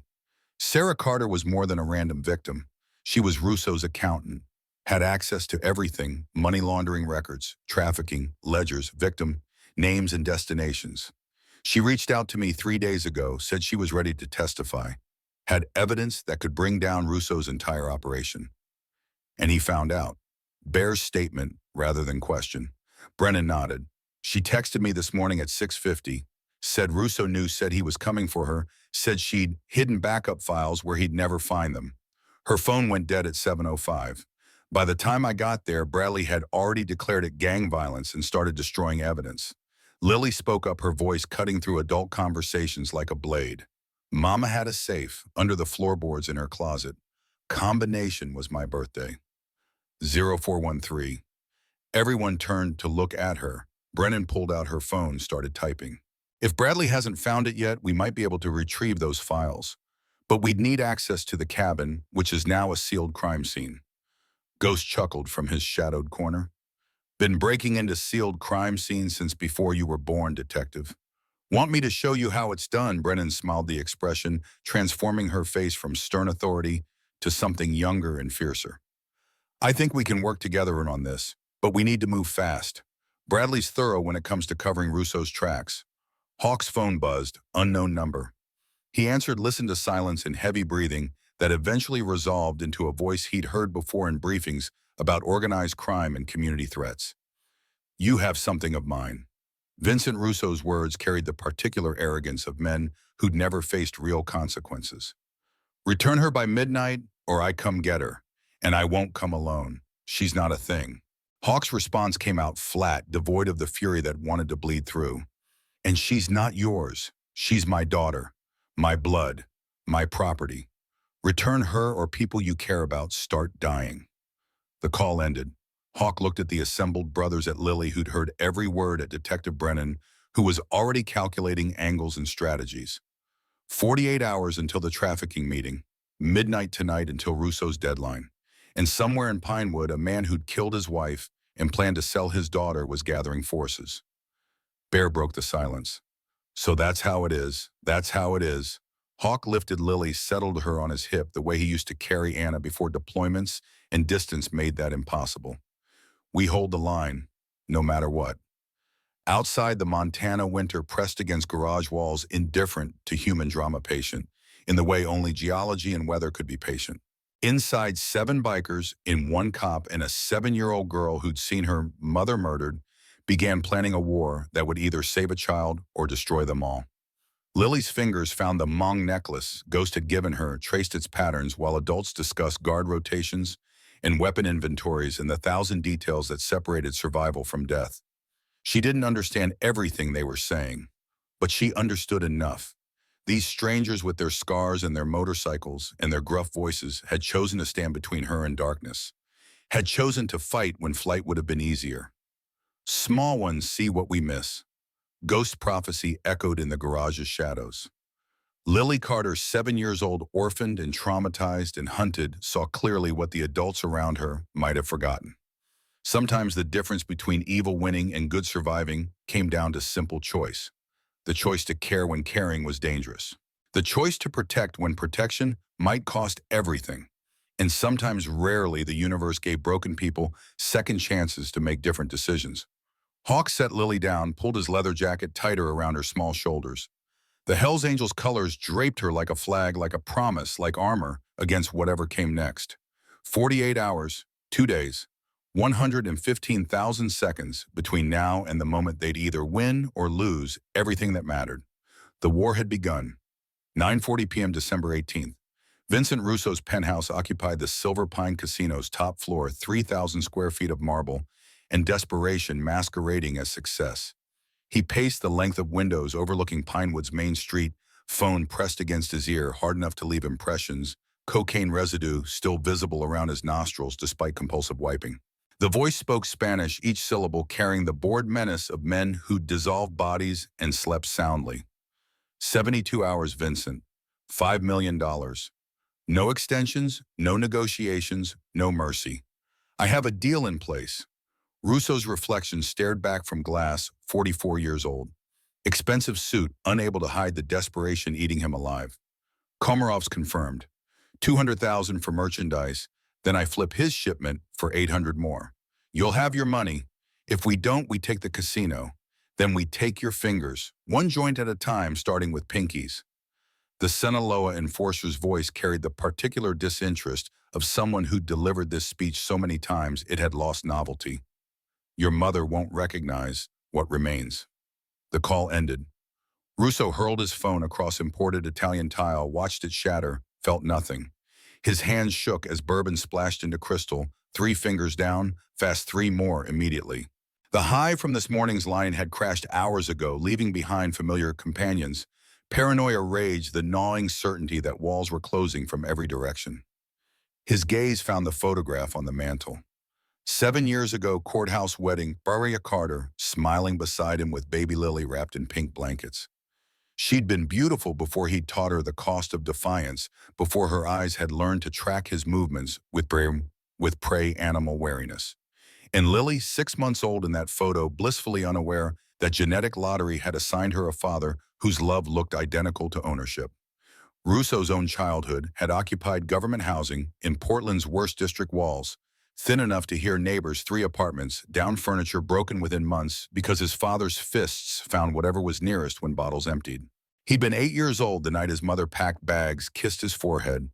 Sarah Carter was more than a random victim. She was Russo's accountant, had access to everything, money laundering records, trafficking, ledgers, victim, names and destinations. She reached out to me 3 days ago, said she was ready to testify, had evidence that could bring down Russo's entire operation. And he found out. Bear's statement rather than question. Brennan nodded. She texted me this morning at 6:50, said Russo knew, said he was coming for her, said she'd hidden backup files where he'd never find them. Her phone went dead at 7:05. By the time I got there, Bradley had already declared it gang violence and started destroying evidence. Lily spoke up, her voice cutting through adult conversations like a blade. Mama had a safe under the floorboards in her closet. Combination was my birthday. 0413. Everyone turned to look at her. Brennan pulled out her phone, started typing. If Bradley hasn't found it yet, we might be able to retrieve those files. But we'd need access to the cabin, which is now a sealed crime scene. Ghost chuckled from his shadowed corner. Been breaking into sealed crime scenes since before you were born, detective. Want me to show you how it's done? Brennan smiled, the expression transforming her face from stern authority to something younger and fiercer. I think we can work together on this, but we need to move fast. Bradley's thorough when it comes to covering Russo's tracks. Hawk's phone buzzed, unknown number. He answered, listened to silence and heavy breathing that eventually resolved into a voice he'd heard before in briefings about organized crime and community threats. You have something of mine. Vincent Russo's words carried the particular arrogance of men who'd never faced real consequences. Return her by midnight, or I come get her. And I won't come alone. She's not a thing. Hawk's response came out flat, devoid of the fury that wanted to bleed through. And she's not yours. She's my daughter, my blood, my property. Return her or people you care about start dying. The call ended. Hawk looked at the assembled brothers at Lily, who'd heard every word, at Detective Brennan, who was already calculating angles and strategies. 48 hours until the trafficking meeting, midnight tonight until Russo's deadline. And somewhere in Pinewood, a man who'd killed his wife and planned to sell his daughter was gathering forces. Bear broke the silence. So that's how it is. That's how it is. Hawk lifted Lily, settled her on his hip the way he used to carry Anna before deployments and distance made that impossible. We hold the line, no matter what. Outside, the Montana winter pressed against garage walls, indifferent to human drama, patient, in the way only geology and weather could be patient. Inside, 7 bikers in 1 cop and a 7-year-old girl who'd seen her mother murdered began planning a war that would either save a child or destroy them all. Lily's fingers found the Hmong necklace Ghost had given her, traced its patterns, while adults discussed guard rotations and weapon inventories and the 1,000 details that separated survival from death. She didn't understand everything they were saying, but she understood enough. These strangers with their scars and their motorcycles and their gruff voices had chosen to stand between her and darkness, had chosen to fight when flight would have been easier. Small ones see what we miss. Ghost prophecy echoed in the garage's shadows. Lily Carter, 7 years old, orphaned and traumatized and hunted, saw clearly what the adults around her might have forgotten. Sometimes the difference between evil winning and good surviving came down to simple choice. The choice to care when caring was dangerous. The choice to protect when protection might cost everything. And sometimes, rarely, the universe gave broken people second chances to make different decisions. Hawk set Lily down, pulled his leather jacket tighter around her small shoulders. The Hells Angels' colors draped her like a flag, like a promise, like armor against whatever came next. 48 hours, 2 days, 115,000 seconds between now and the moment they'd either win or lose everything that mattered. The war had begun. 9:40 p.m. December 18th. Vincent Russo's penthouse occupied the Silver Pine Casino's top floor, 3,000 square feet of marble, and desperation masquerading as success. He paced the length of windows overlooking Pinewood's main street, phone pressed against his ear, hard enough to leave impressions, cocaine residue still visible around his nostrils despite compulsive wiping. The voice spoke Spanish, each syllable carrying the bored menace of men who'd dissolved bodies and slept soundly. 72 hours, Vincent. $5 million. No extensions, no negotiations, no mercy. I have a deal in place. Russo's reflection stared back from glass, 44 years old. Expensive suit, unable to hide the desperation eating him alive. Komarov's confirmed. 200,000 for merchandise, then I flip his shipment for 800 more. You'll have your money. If we don't, we take the casino. Then we take your fingers, one joint at a time, starting with pinkies. The Sinaloa enforcer's voice carried the particular disinterest of someone who'd delivered this speech so many times it had lost novelty. Your mother won't recognize what remains. The call ended. Russo hurled his phone across imported Italian tile, watched it shatter, felt nothing. His hands shook as bourbon splashed into crystal, 3 fingers down, fast 3 more immediately. The high from this morning's line had crashed hours ago, leaving behind familiar companions, Paranoia raged, the gnawing certainty that walls were closing from every direction. His gaze found the photograph on the mantel. 7 years ago, courthouse wedding, Baria Carter, smiling beside him with baby Lily wrapped in pink blankets. She'd been beautiful before he'd taught her the cost of defiance, before her eyes had learned to track his movements with prey animal wariness. And Lily, 6 months old in that photo, blissfully unaware that genetic lottery had assigned her a father whose love looked identical to ownership. Russo's own childhood had occupied government housing in Portland's worst district walls, thin enough to hear neighbors' 3 apartments, down furniture broken within months because his father's fists found whatever was nearest when bottles emptied. He'd been 8 years old the night his mother packed bags, kissed his forehead,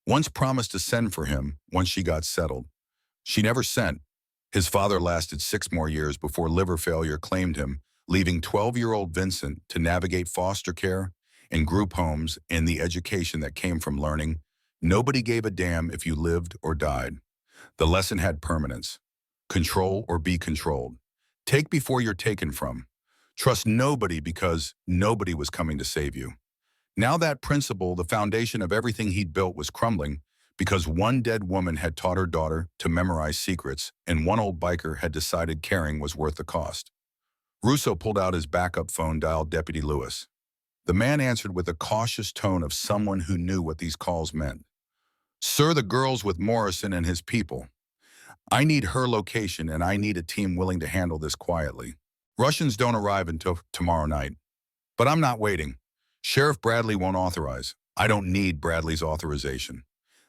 once promised to send for him once she got settled. She never sent. His father lasted 6 more years before liver failure claimed him, leaving 12-year-old Vincent to navigate foster care and group homes and the education that came from learning nobody gave a damn if you lived or died. The lesson had permanence. Control or be controlled. Take before you're taken from. Trust nobody because nobody was coming to save you. Now that principle, the foundation of everything he'd built, was crumbling because one dead woman had taught her daughter to memorize secrets and one old biker had decided caring was worth the cost. Russo pulled out his backup phone, dialed Deputy Lewis. The man answered with a cautious tone of someone who knew what these calls meant. "Sir, the girl's with Morrison and his people. I need her location and I need a team willing to handle this quietly. Russians don't arrive until tomorrow night. But I'm not waiting. Sheriff Bradley won't authorize. I don't need Bradley's authorization.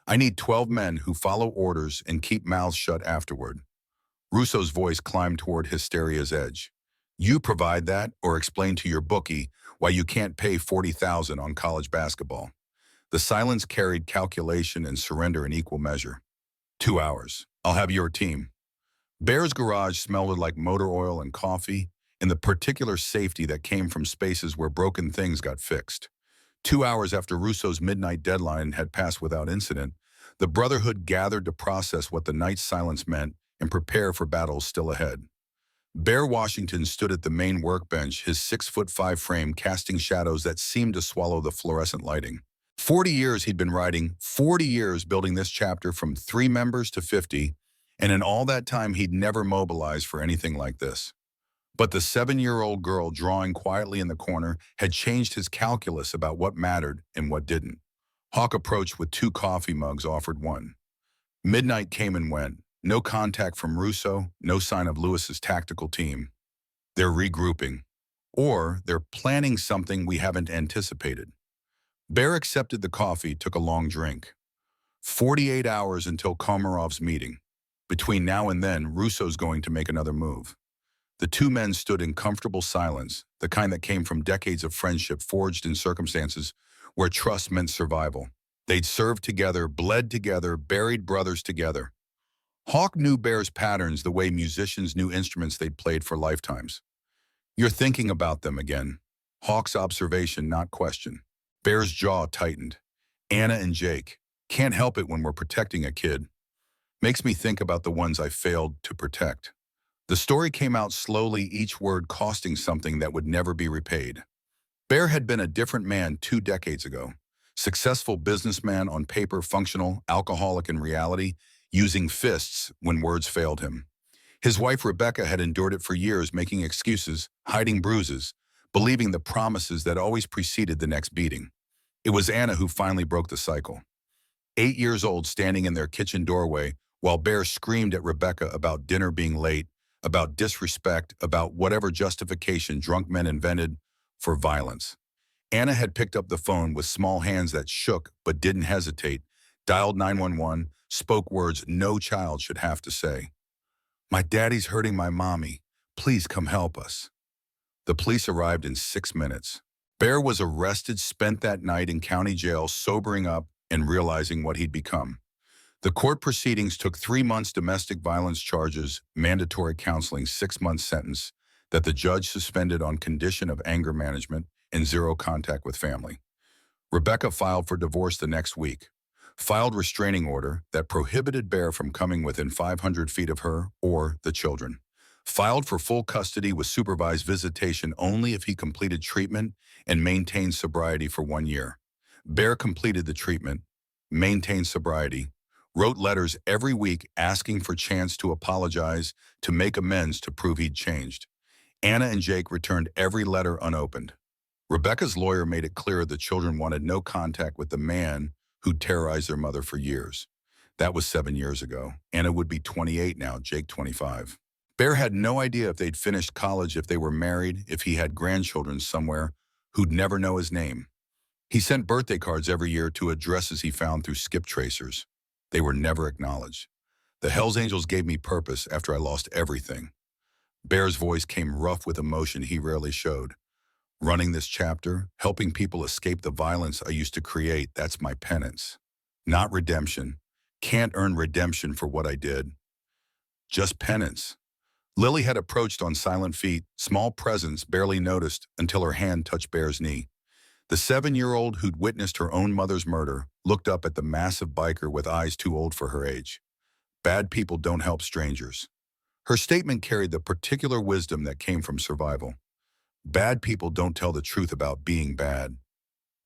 I need 12 men who follow orders and keep mouths shut afterward." Russo's voice climbed toward hysteria's edge. "You provide that or explain to your bookie why you can't pay $40,000 on college basketball." The silence carried calculation and surrender in equal measure. 2 hours. I'll have your team. Bear's garage smelled like motor oil and coffee, and the particular safety that came from spaces where broken things got fixed. 2 hours after Russo's midnight deadline had passed without incident, the Brotherhood gathered to process what the night's silence meant and prepare for battles still ahead. Bear Washington stood at the main workbench, his 6'5" frame casting shadows that seemed to swallow the fluorescent lighting. 40 years he'd been writing, 40 years building this chapter from 3 members to 50, and in all that time he'd never mobilized for anything like this. But the 7-year-old girl drawing quietly in the corner had changed his calculus about what mattered and what didn't. Hawk approached with 2 coffee mugs, offered one. Midnight came and went. No contact from Russo, no sign of Lewis's tactical team. They're regrouping. Or they're planning something we haven't anticipated. Bear accepted the coffee, took a long drink. 48 hours until Komarov's meeting. Between now and then, Russo's going to make another move. The 2 men stood in comfortable silence, the kind that came from decades of friendship forged in circumstances where trust meant survival. They'd served together, bled together, buried brothers together. Hawk knew Bear's patterns the way musicians knew instruments they'd played for lifetimes. "You're thinking about them again." Hawk's observation, not question. Bear's jaw tightened. "Anna and Jake. Can't help it when we're protecting a kid. Makes me think about the ones I failed to protect." The story came out slowly, each word costing something that would never be repaid. Bear had been a different man 2 decades ago. Successful businessman on paper, functional, alcoholic in reality, using fists when words failed him. His wife Rebecca had endured it for years, making excuses, hiding bruises, believing the promises that always preceded the next beating. It was Anna who finally broke the cycle. 8 years old, standing in their kitchen doorway, while Bear screamed at Rebecca about dinner being late, about disrespect, about whatever justification drunk men invented for violence. Anna had picked up the phone with small hands that shook but didn't hesitate, dialed 911, spoke words no child should have to say. "My daddy's hurting my mommy. Please come help us." The police arrived in 6 minutes. Bear was arrested, spent that night in county jail, sobering up and realizing what he'd become. The court proceedings took 3 months, domestic violence charges, mandatory counseling, 6-month sentence that the judge suspended on condition of anger management and 0 contact with family. Rebecca filed for divorce the next week, filed restraining order that prohibited Bear from coming within 500 feet of her or the children, Filed for full custody with supervised visitation only if he completed treatment and maintained sobriety for 1 year. Bear completed the treatment, maintained sobriety, wrote letters every week asking for chance to apologize, to make amends, to prove he'd changed. Anna and Jake returned every letter unopened. Rebecca's lawyer made it clear the children wanted no contact with the man who'd terrorized their mother for years. That was 7 years ago. Anna would be 28 now, Jake 25. Bear had no idea if they'd finished college, if they were married, if he had grandchildren somewhere who'd never know his name. He sent birthday cards every year to addresses he found through skip tracers. They were never acknowledged. The Hells Angels gave me purpose after I lost everything. Bear's voice came rough with emotion he rarely showed. Running this chapter, helping people escape the violence I used to create, that's my penance. Not redemption. Can't earn redemption for what I did. Just penance. Lily had approached on silent feet, small presence barely noticed until her hand touched Bear's knee. The 7-year-old who'd witnessed her own mother's murder looked up at the massive biker with eyes too old for her age. Bad people don't help strangers. Her statement carried the particular wisdom that came from survival. Bad people don't tell the truth about being bad.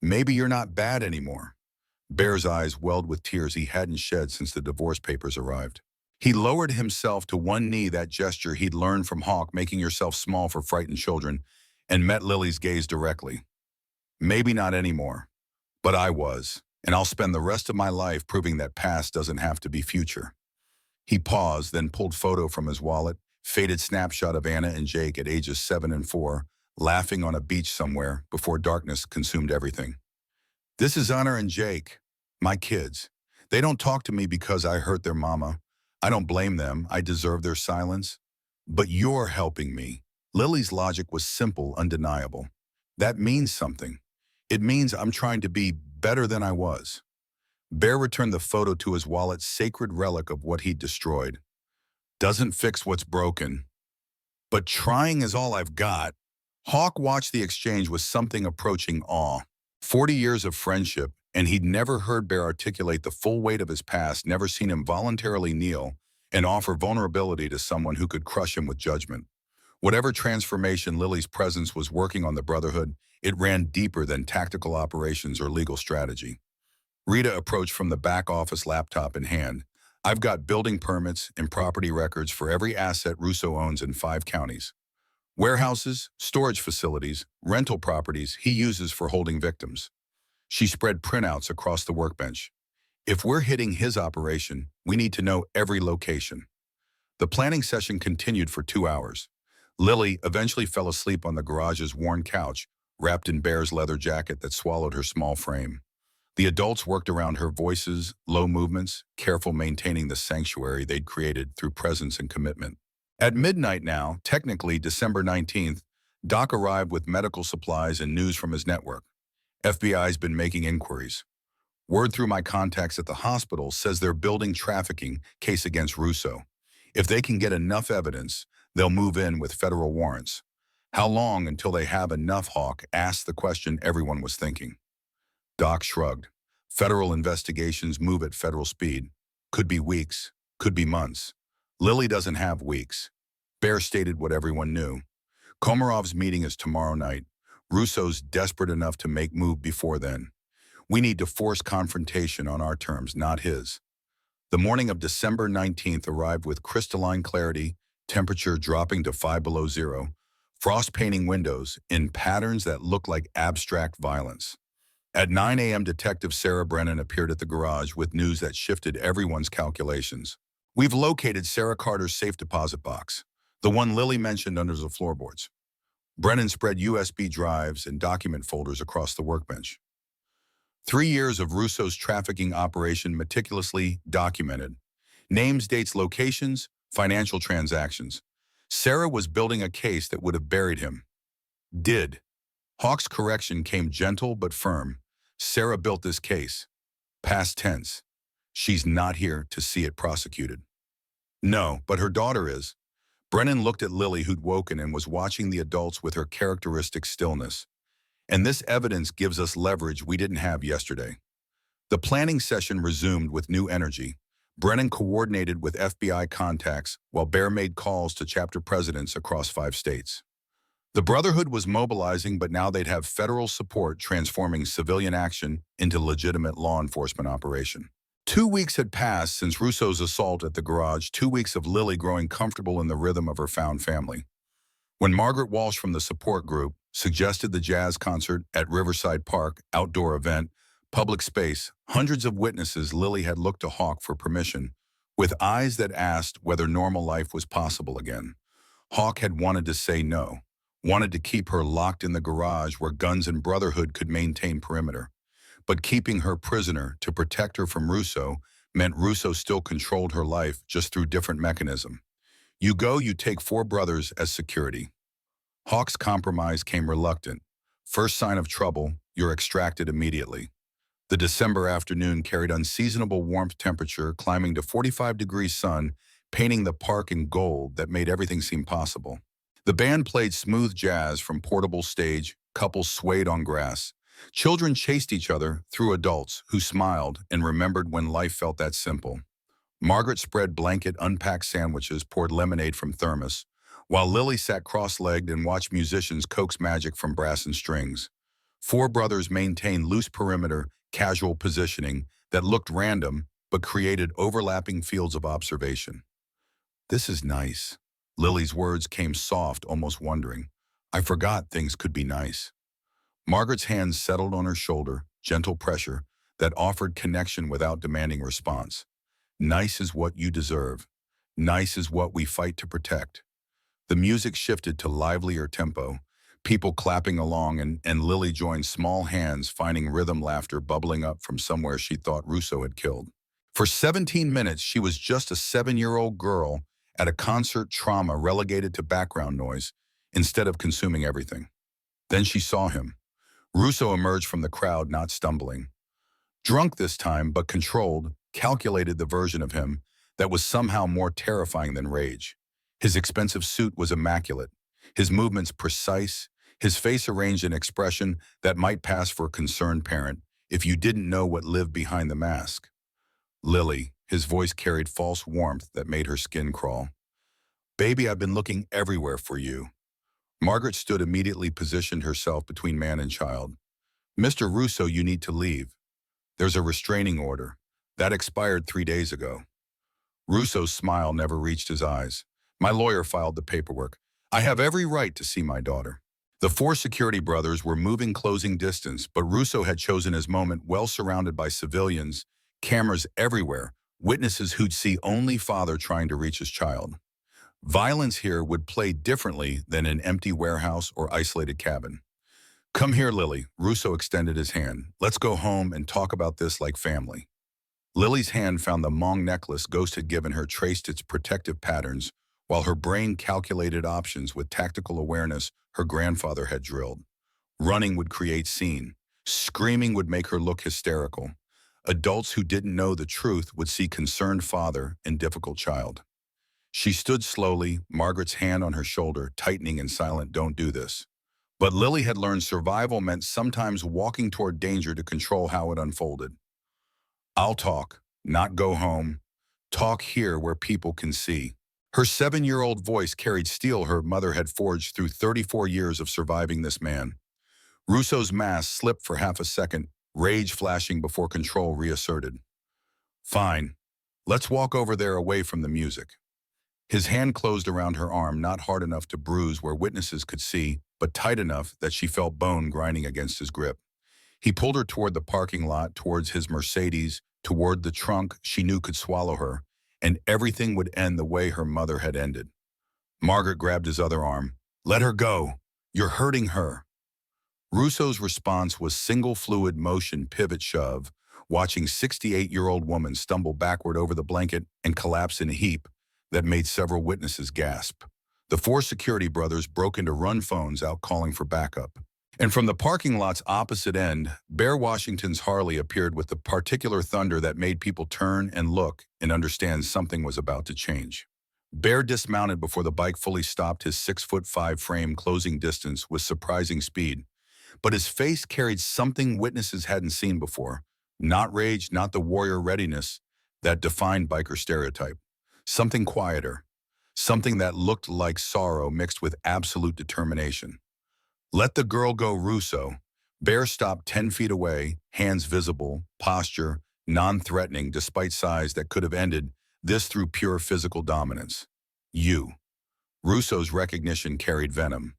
Maybe you're not bad anymore. Bear's eyes welled with tears he hadn't shed since the divorce papers arrived. He lowered himself to one knee, that gesture he'd learned from Hawk, making yourself small for frightened children, and met Lily's gaze directly. Maybe not anymore, but I was, and I'll spend the rest of my life proving that past doesn't have to be future. He paused, then pulled photo from his wallet, faded snapshot of Anna and Jake at ages 7 and 4, laughing on a beach somewhere before darkness consumed everything. This is Anna and Jake, my kids. They don't talk to me because I hurt their mama. I don't blame them. I deserve their silence. But you're helping me. Lily's logic was simple, undeniable. That means something. It means I'm trying to be better than I was. Bear returned the photo to his wallet, sacred relic of what he'd destroyed. Doesn't fix what's broken. But trying is all I've got. Hawk watched the exchange with something approaching awe. 40 years of friendship, and he'd never heard Bear articulate the full weight of his past, never seen him voluntarily kneel and offer vulnerability to someone who could crush him with judgment. Whatever transformation Lily's presence was working on the Brotherhood, it ran deeper than tactical operations or legal strategy. Rita approached from the back office, laptop in hand. I've got building permits and property records for every asset Russo owns in 5 counties. Warehouses, storage facilities, rental properties he uses for holding victims. She spread printouts across the workbench. If we're hitting his operation, we need to know every location. The planning session continued for 2 hours. Lily eventually fell asleep on the garage's worn couch, wrapped in Bear's leather jacket that swallowed her small frame. The adults worked around her, voices, low movements, careful maintaining the sanctuary they'd created through presence and commitment. At midnight now, technically December 19th, Doc arrived with medical supplies and news from his network. FBI's been making inquiries. Word through my contacts at the hospital says they're building trafficking case against Russo. If they can get enough evidence, they'll move in with federal warrants. How long until they have enough? Hawk asked the question everyone was thinking. Doc shrugged. Federal investigations move at federal speed. Could be weeks, could be months. Lily doesn't have weeks. Bear stated what everyone knew. Komarov's meeting is tomorrow night. Russo's desperate enough to make move before then. We need to force confrontation on our terms, not his. The morning of December 19th arrived with crystalline clarity, temperature dropping to 5 below zero, frost painting windows in patterns that looked like abstract violence. At 9 a.m., Detective Sarah Brennan appeared at the garage with news that shifted everyone's calculations. We've located Sarah Carter's safe deposit box, the one Lily mentioned under the floorboards. Brennan spread USB drives and document folders across the workbench. 3 years of Russo's trafficking operation meticulously documented. Names, dates, locations, financial transactions. Sarah was building a case that would have buried him. Did. Hawk's correction came gentle but firm. Sarah built this case. Past tense. She's not here to see it prosecuted. No, but her daughter is. Brennan looked at Lily, who'd woken and was watching the adults with her characteristic stillness. And this evidence gives us leverage we didn't have yesterday. The planning session resumed with new energy. Brennan coordinated with FBI contacts while Bear made calls to chapter presidents across 5 states. The Brotherhood was mobilizing, but now they'd have federal support transforming civilian action into legitimate law enforcement operation. 2 weeks had passed since Russo's assault at the garage, 2 weeks of Lily growing comfortable in the rhythm of her found family. When Margaret Walsh from the support group suggested the jazz concert at Riverside Park, outdoor event, public space, hundreds of witnesses, Lily had looked to Hawk for permission, with eyes that asked whether normal life was possible again. Hawk had wanted to say no, wanted to keep her locked in the garage where Guns and Brotherhood could maintain perimeter. But keeping her prisoner to protect her from Russo meant Russo still controlled her life, just through different mechanism. You take 4 brothers as security. Hawk's compromise came reluctant. First sign of trouble, you're extracted immediately. The December afternoon carried unseasonable warmth, temperature climbing to 45 degrees sun, painting the park in gold that made everything seem possible. The band played smooth jazz from portable stage, couples swayed on grass. Children chased each other through adults who smiled and remembered when life felt that simple. Margaret spread blanket, unpacked sandwiches, poured lemonade from thermos, while Lily sat cross-legged and watched musicians coax magic from brass and strings. 4 brothers maintained loose perimeter, casual positioning that looked random but created overlapping fields of observation. This is nice. Lily's words came soft, almost wondering. I forgot things could be nice. Margaret's hands settled on her shoulder, gentle pressure that offered connection without demanding response. Nice is what you deserve. Nice is what we fight to protect. The music shifted to livelier tempo, people clapping along, and Lily joined small hands, finding rhythm, laughter bubbling up from somewhere she thought Russo had killed. For 17 minutes, she was just a 7-year-old girl at a concert, trauma relegated to background noise instead of consuming everything. Then she saw him. Russo emerged from the crowd, not stumbling. Drunk this time, but controlled, calculated, the version of him that was somehow more terrifying than rage. His expensive suit was immaculate, his movements precise, his face arranged in expression that might pass for a concerned parent if you didn't know what lived behind the mask. Lily, his voice carried false warmth that made her skin crawl. Baby, I've been looking everywhere for you. Margaret stood, immediately positioned herself between man and child. Mr. Russo, you need to leave. There's a restraining order. That expired 3 days ago. Russo's smile never reached his eyes. My lawyer filed the paperwork. I have every right to see my daughter. The 4 security brothers were moving, closing distance, but Russo had chosen his moment, well surrounded by civilians, cameras everywhere, witnesses who'd see only father trying to reach his child. Violence here would play differently than an empty warehouse or isolated cabin. Come here, Lily. Russo extended his hand. Let's go home and talk about this like family. Lily's hand found the Mong necklace Ghost had given her, traced its protective patterns, while her brain calculated options with tactical awareness her grandfather had drilled. Running would create scene. Screaming would make her look hysterical. Adults who didn't know the truth would see concerned father and difficult child. She stood slowly, Margaret's hand on her shoulder, tightening in silent, don't do this. But Lily had learned survival meant sometimes walking toward danger to control how it unfolded. I'll talk, not go home. Talk here where people can see. Her 7-year-old voice carried steel her mother had forged through 34 years of surviving this man. Russo's mask slipped for half a second, rage flashing before control reasserted. Fine. Let's walk over there, away from the music. His hand closed around her arm, not hard enough to bruise where witnesses could see, but tight enough that she felt bone grinding against his grip. He pulled her toward the parking lot, towards his Mercedes, toward the trunk she knew could swallow her, and everything would end the way her mother had ended. Margaret grabbed his other arm. Let her go. You're hurting her. Russo's response was single fluid motion, pivot shove, watching 68-year-old woman stumble backward over the blanket and collapse in a heap that made several witnesses gasp. The 4 security brothers broke into run phones out, calling for backup. And from the parking lot's opposite end, Bear Washington's Harley appeared with the particular thunder that made people turn and look and understand something was about to change. Bear dismounted before the bike fully stopped, his 6'5" frame closing distance with surprising speed. But his face carried something witnesses hadn't seen before. Not rage, not the warrior readiness, that defined biker stereotype. Something quieter, something that looked like sorrow mixed with absolute determination. Let the girl go, Russo. Bear stopped 10 feet away, hands visible, posture non-threatening despite size that could have ended this through pure physical dominance. You. Russo's recognition carried venom.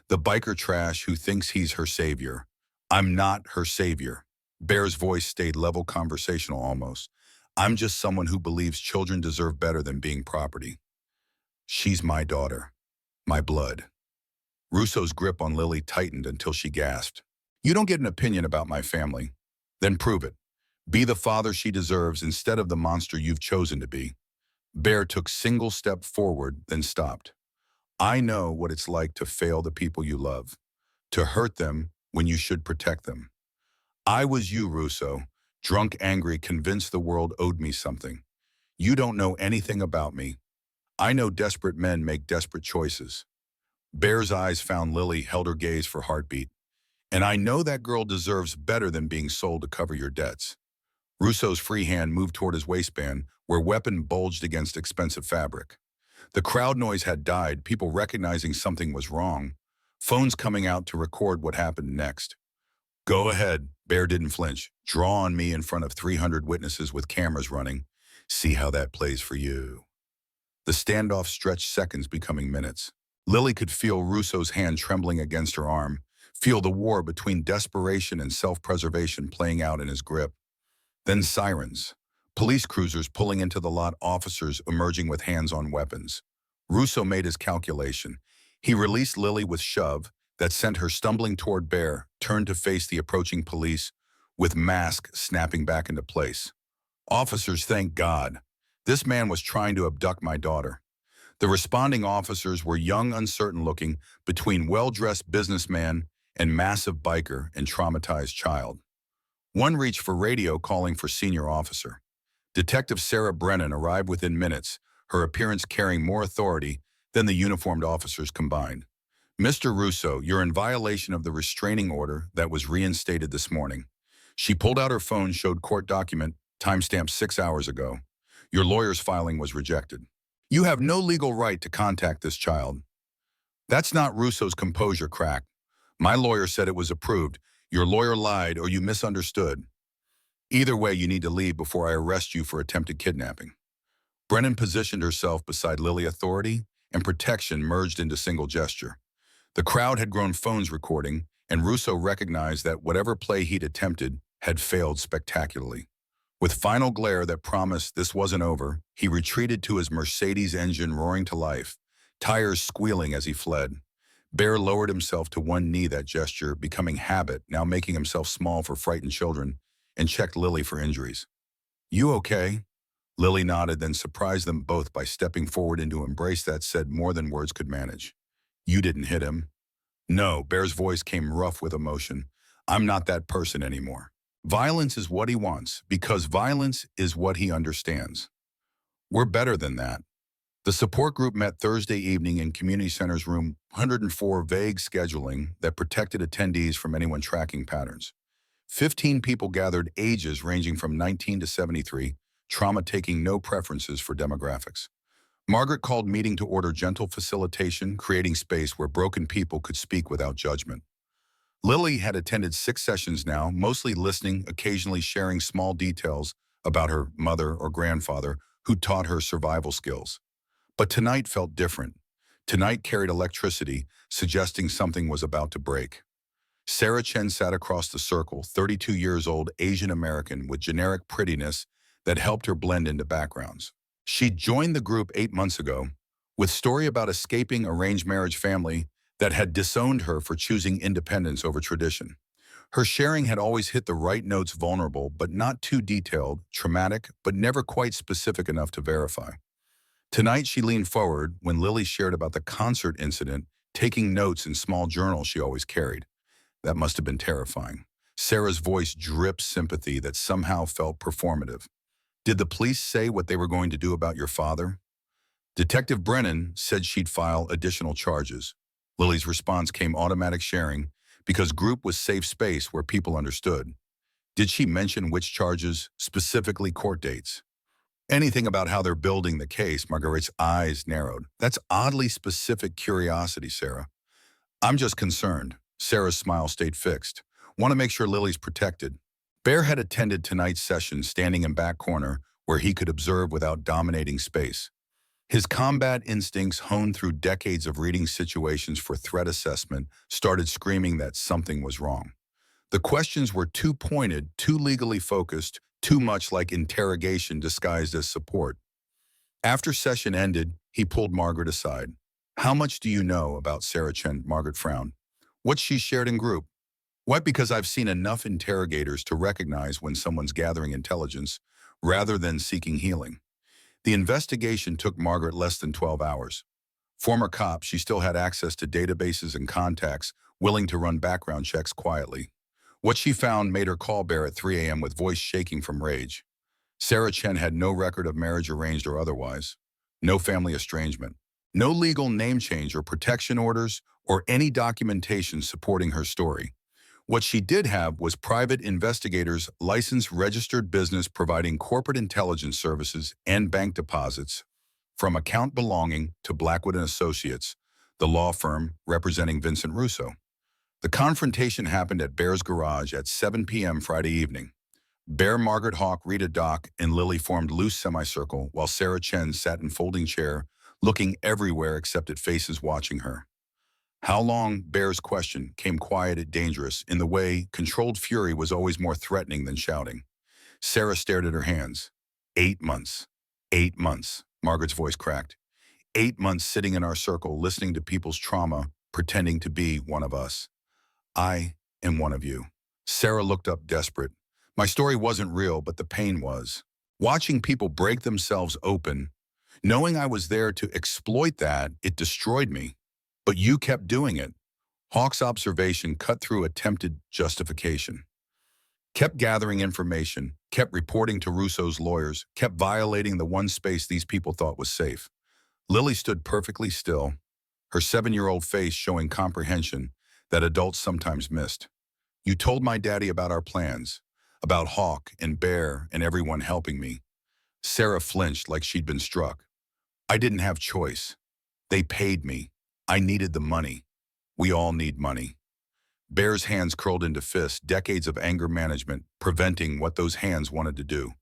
The biker trash who thinks he's her savior. I'm not her savior. Bear's voice stayed level conversational almost. I'm just someone who believes children deserve better than being property. She's my daughter. My blood. Russo's grip on Lily tightened until she gasped. You don't get an opinion about my family. Then prove it. Be the father she deserves instead of the monster you've chosen to be. Bear took single step forward, then stopped. I know what it's like to fail the people you love, to hurt them when you should protect them. I was you, Russo, drunk, angry, convinced the world owed me something. You don't know anything about me. I know desperate men make desperate choices. Bear's eyes found Lily, held her gaze for heartbeat. And I know that girl deserves better than being sold to cover your debts. Russo's free hand moved toward his waistband, where weapon bulged against expensive fabric. The crowd noise had died, people recognizing something was wrong, phones coming out to record what happened next. Go ahead, Bear didn't flinch. Draw on me in front of 300 witnesses with cameras running. See how that plays for you. The standoff stretched seconds, becoming minutes. Lily could feel Russo's hand trembling against her arm, feel the war between desperation and self-preservation playing out in his grip. Then sirens. Police cruisers pulling into the lot, officers emerging with hands on weapons. Russo made his calculation. He released Lily with shove that sent her stumbling toward Bear, turned to face the approaching police, with mask snapping back into place. Officers, thank God. This man was trying to abduct my daughter. The responding officers were young, uncertain-looking, between well-dressed businessman and massive biker and traumatized child. One reached for radio, calling for senior officer. Detective Sarah Brennan arrived within minutes, her appearance carrying more authority than the uniformed officers combined. Mr. Russo, you're in violation of the restraining order that was reinstated this morning. She pulled out her phone, showed court document, timestamped 6 hours ago. Your lawyer's filing was rejected. You have no legal right to contact this child. That's not. Russo's composure cracked. My lawyer said it was approved. Your lawyer lied or you misunderstood. Either way, you need to leave before I arrest you for attempted kidnapping. Brennan positioned herself beside Lily. Authority and protection merged into single gesture. The crowd had grown, phones recording, and Russo recognized that whatever play he'd attempted had failed spectacularly. With final glare that promised this wasn't over, he retreated to his Mercedes engine roaring to life, tires squealing as he fled. Bear lowered himself to one knee, that gesture becoming habit, now making himself small for frightened children, and checked Lily for injuries. You okay? Lily nodded, then surprised them both by stepping forward into embrace that said more than words could manage. You didn't hit him. No, Bear's voice came rough with emotion. I'm not that person anymore. Violence is what he wants, because violence is what he understands. We're better than that. The support group met Thursday evening in Community Center's room 104, vague scheduling that protected attendees from anyone tracking patterns. 15 people gathered, ages ranging from 19 to 73, trauma taking no preferences for demographics. Margaret called meeting to order, gentle facilitation, creating space where broken people could speak without judgment. Lily had attended 6 sessions now, mostly listening, occasionally sharing small details about her mother or grandfather who taught her survival skills. But tonight felt different. Tonight carried electricity, suggesting something was about to break. Sarah Chen sat across the circle, 32 years old, Asian American with generic prettiness that helped her blend into backgrounds. She joined the group 8 months ago, with story about escaping arranged marriage family that had disowned her for choosing independence over tradition. Her sharing had always hit the right notes, vulnerable but not too detailed, traumatic but never quite specific enough to verify. Tonight she leaned forward when Lily shared about the concert incident, taking notes in small journals she always carried. That must have been terrifying. Sarah's voice dripped sympathy that somehow felt performative. Did the police say what they were going to do about your father? Detective Brennan said she'd file additional charges. Lily's response came automatic sharing because group was safe space where people understood. Did she mention which charges, specifically court dates? Anything about how they're building the case, Marguerite's eyes narrowed. That's oddly specific curiosity, Sarah. I'm just concerned. Sarah's smile stayed fixed. Want to make sure Lily's protected. Bear had attended tonight's session standing in back corner where he could observe without dominating space. His combat instincts, honed through decades of reading situations for threat assessment, started screaming that something was wrong. The questions were too pointed, too legally focused, too much like interrogation disguised as support. After session ended, he pulled Margaret aside. How much do you know about Sarah Chen? Margaret frowned. What she shared in group? What? Because I've seen enough interrogators to recognize when someone's gathering intelligence rather than seeking healing. The investigation took Margaret less than 12 hours. Former cop, she still had access to databases and contacts, willing to run background checks quietly. What she found made her call Bear at 3 a.m. with voice shaking from rage. Sarah Chen had no record of marriage arranged or otherwise, no family estrangement, no legal name change or protection orders, or any documentation supporting her story. What she did have was private investigators' licensed registered business providing corporate intelligence services and bank deposits, from account belonging to Blackwood and Associates, the law firm representing Vincent Russo. The confrontation happened at Bear's garage at 7 p.m. Friday evening. Bear, Margaret, Hawk, Rita, Doc, and Lily formed loose semicircle while Sarah Chen sat in folding chair, looking everywhere except at faces watching her. How long? Bear's question came quiet and dangerous in the way controlled fury was always more threatening than shouting. Sarah stared at her hands. 8 months. 8 months. Margaret's voice cracked. 8 months sitting in our circle, listening to people's trauma, pretending to be one of us. I am one of you. Sarah looked up desperate. My story wasn't real, but the pain was. Watching people break themselves open, knowing I was there to exploit that, it destroyed me. But you kept doing it. Hawk's observation cut through attempted justification. Kept gathering information, kept reporting to Russo's lawyers, kept violating the one space these people thought was safe. Lily stood perfectly still, her 7-year-old face showing comprehension that adults sometimes missed. You told my daddy about our plans, about Hawk and Bear and everyone helping me. Sarah flinched like she'd been struck. I didn't have choice. They paid me. I needed the money. We all need money. Bear's hands curled into fists, decades of anger management, preventing what those hands wanted to do.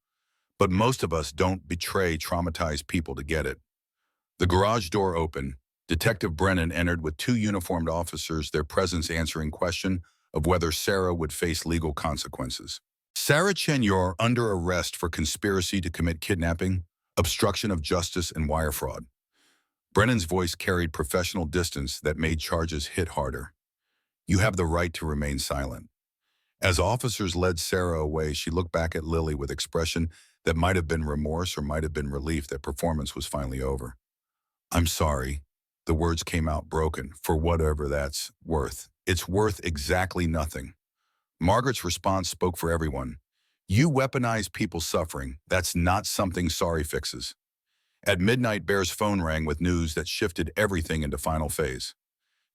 But most of us don't betray traumatized people to get it. The garage door opened. Detective Brennan entered with 2 uniformed officers, their presence answering question of whether Sarah would face legal consequences. Sarah Chen, you're under arrest for conspiracy to commit kidnapping, obstruction of justice, and wire fraud. Brennan's voice carried professional distance that made charges hit harder. You have the right to remain silent. As officers led Sarah away, she looked back at Lily with expression that might have been remorse or might have been relief that performance was finally over. I'm sorry. The words came out broken, for whatever that's worth. It's worth exactly nothing. Margaret's response spoke for everyone. You weaponize people's suffering. That's not something sorry fixes. At midnight, Bear's phone rang with news that shifted everything into final phase.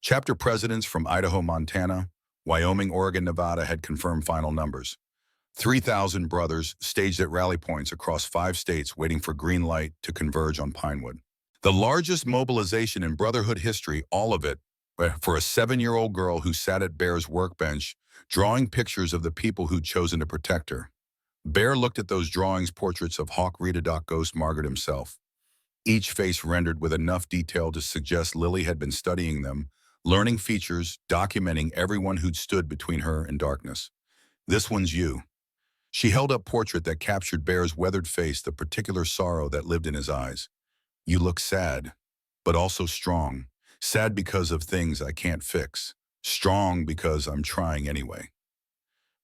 Chapter presidents from Idaho, Montana, Wyoming, Oregon, Nevada had confirmed final numbers. 3,000 brothers staged at rally points across 5 states waiting for green light to converge on Pinewood. The largest mobilization in Brotherhood history, all of it, for a 7-year-old girl who sat at Bear's workbench, drawing pictures of the people who'd chosen to protect her. Bear looked at those drawings, portraits of Hawk, Rita, Doc, Ghost, Margaret himself. Each face rendered with enough detail to suggest Lily had been studying them, learning features, documenting everyone who'd stood between her and darkness. This one's you. She held up portrait that captured Bear's weathered face, the particular sorrow that lived in his eyes. You look sad, but also strong. Sad because of things I can't fix. Strong because I'm trying anyway.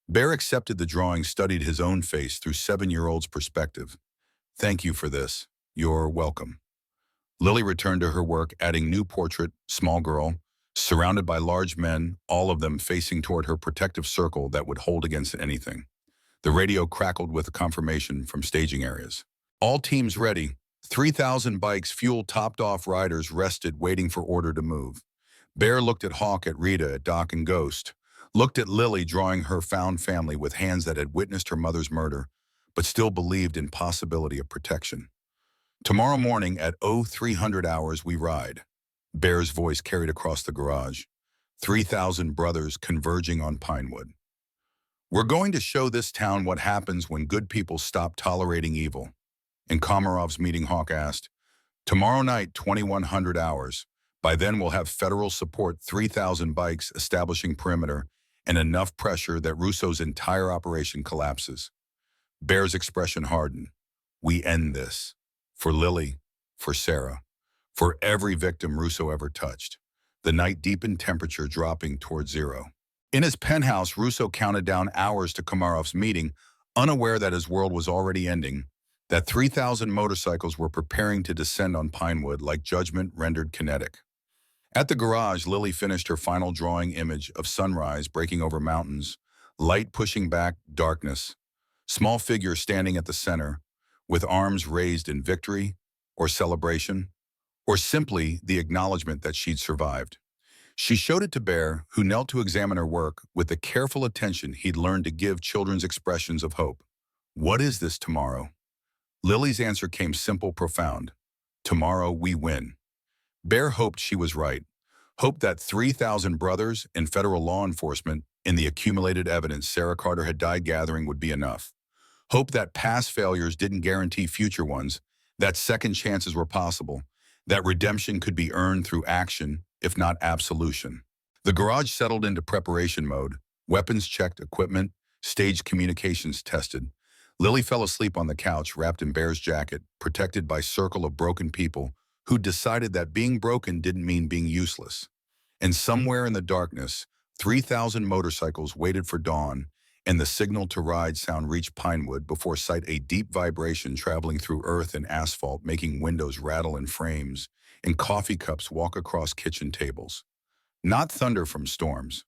Bear accepted the drawing, studied his own face through 7-year-old's perspective. Thank you for this. You're welcome. Lily returned to her work, adding new portrait, small girl, surrounded by large men, all of them facing toward her protective circle that would hold against anything. The radio crackled with confirmation from staging areas. All teams ready. 3,000 bikes, fuel-topped off riders rested, waiting for order to move. Bear looked at Hawk, at Rita, at Doc and Ghost, looked at Lily, drawing her found family with hands that had witnessed her mother's murder, but still believed in possibility of protection. Tomorrow morning at 0300 hours we ride. Bear's voice carried across the garage. 3,000 brothers converging on Pinewood. We're going to show this town what happens when good people stop tolerating evil. In Komarov's meeting, Hawk asked, tomorrow night, 2100 hours. By then we'll have federal support, 3,000 bikes establishing perimeter, and enough pressure that Russo's entire operation collapses. Bear's expression hardened. We end this. For Lily, for Sarah, for every victim Russo ever touched. The night deepened, temperature dropping toward zero. In his penthouse, Russo counted down hours to Komarov's meeting, unaware that his world was already ending, that 3,000 motorcycles were preparing to descend on Pinewood like judgment rendered kinetic. At the garage, Lily finished her final drawing image of sunrise breaking over mountains, light pushing back darkness, small figure standing at the center, with arms raised in victory or celebration, or simply the acknowledgement that she'd survived. She showed it to Bear, who knelt to examine her work with the careful attention he'd learned to give children's expressions of hope. What is this tomorrow? Lily's answer came simple, profound. Tomorrow we win. Bear hoped she was right, hoped that 3,000 brothers and federal law enforcement in the accumulated evidence Sarah Carter had died gathering would be enough. Hoped that past failures didn't guarantee future ones, that second chances were possible, that redemption could be earned through action, if not absolution. The garage settled into preparation mode, weapons checked, equipment, staged, communications tested. Lily fell asleep on the couch, wrapped in Bear's jacket, protected by a circle of broken people who decided that being broken didn't mean being useless. And somewhere in the darkness, 3,000 motorcycles waited for dawn, and the signal to ride sound reached Pinewood before sight, a deep vibration traveling through earth and asphalt, making windows rattle in frames, and coffee cups walk across kitchen tables. Not thunder from storms.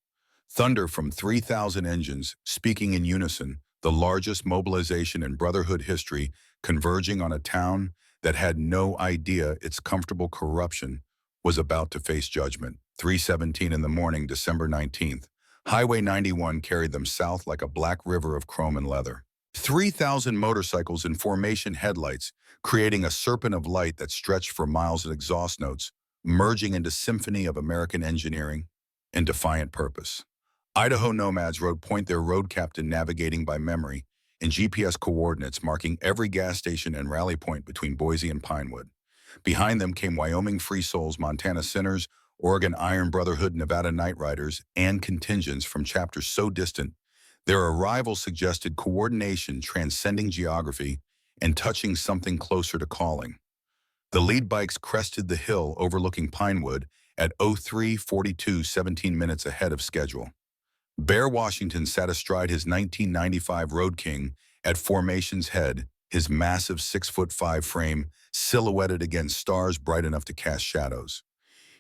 Thunder from 3,000 engines speaking in unison, the largest mobilization in Brotherhood history, converging on a town that had no idea its comfortable corruption was about to face judgment. 3:17 in the morning, December 19th. Highway 91 carried them south like a black river of chrome and leather. 3,000 motorcycles in formation, headlights, creating a serpent of light that stretched for miles at exhaust notes, merging into symphony of American engineering and defiant purpose. Idaho nomads rode point, their road captain navigating by memory, and GPS coordinates marking every gas station and rally point between Boise and Pinewood. Behind them came Wyoming Free Souls, Montana Sinners, Oregon Iron Brotherhood, Nevada Night Riders, and contingents from chapters so distant, their arrival suggested coordination transcending geography and touching something closer to calling. The lead bikes crested the hill overlooking Pinewood at 03:42, 17 minutes ahead of schedule. Bear Washington sat astride his 1995 Road King at formation's head, his massive 6'5" frame silhouetted against stars bright enough to cast shadows.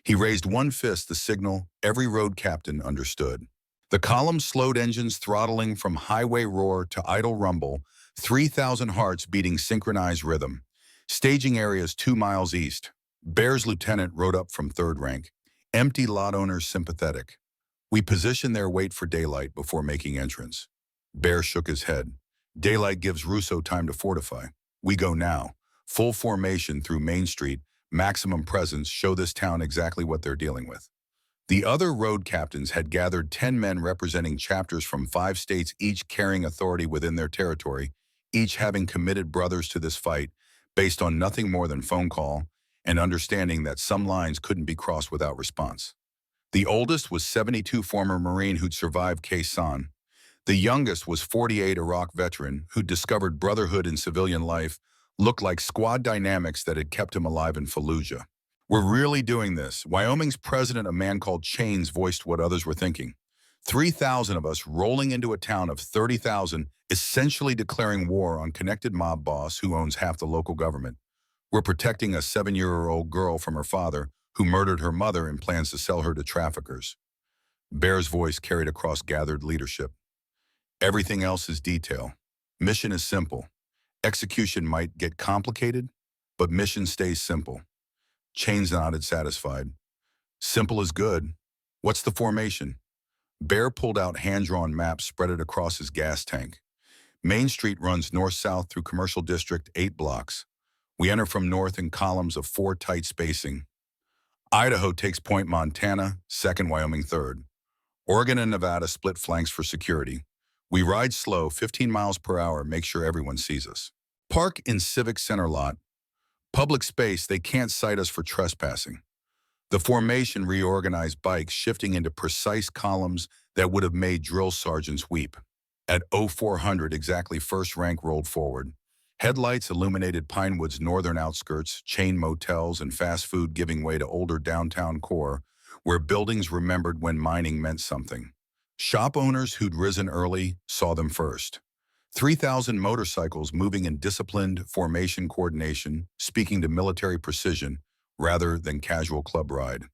He raised one fist, the signal every road captain understood. The column slowed, engines throttling from highway roar to idle rumble, 3,000 hearts beating synchronized rhythm. Staging areas 2 miles east. Bear's lieutenant rode up from third rank. Empty lot owners sympathetic. We position there, wait for daylight before making entrance. Bear shook his head. Daylight gives Russo time to fortify. We go now. Full formation through Main Street, maximum presence, show this town exactly what they're dealing with. The other road captains had gathered 10 men representing chapters from 5 states, each carrying authority within their territory, each having committed brothers to this fight based on nothing more than phone call and understanding that some lines couldn't be crossed without response. The oldest was 72, former Marine who'd survived Khe-Sanh. The youngest was 48, Iraq veteran who'd discovered Brotherhood in civilian life, looked like squad dynamics that had kept him alive in Fallujah. We're really doing this. Wyoming's president, a man called Chains, voiced what others were thinking. 3,000 of us rolling into a town of 30,000, essentially declaring war on connected mob boss who owns half the local government. We're protecting a 7-year-old girl from her father, who murdered her mother and plans to sell her to traffickers. Bear's voice carried across gathered leadership. Everything else is detail. Mission is simple. Execution might get complicated, but mission stays simple. Chains nodded, satisfied. Simple is good. What's the formation? Bear pulled out hand-drawn maps, spread it across his gas tank. Main Street runs north-south through Commercial District 8 blocks. We enter from north in columns of 4 tight spacing. Idaho takes point Montana, second Wyoming third. Oregon and Nevada split flanks for security. We ride slow, 15 miles per hour, make sure everyone sees us. Park in Civic Center lot. Public space, they can't cite us for trespassing. The formation reorganized bikes, shifting into precise columns that would have made drill sergeants weep. At 0400 exactly, first rank rolled forward. Headlights illuminated Pinewood's northern outskirts, chain motels and fast food giving way to older downtown core, where buildings remembered when mining meant something. Shop owners who'd risen early saw them first. 3,000 motorcycles moving in disciplined formation coordination, speaking to military precision rather than casual club ride.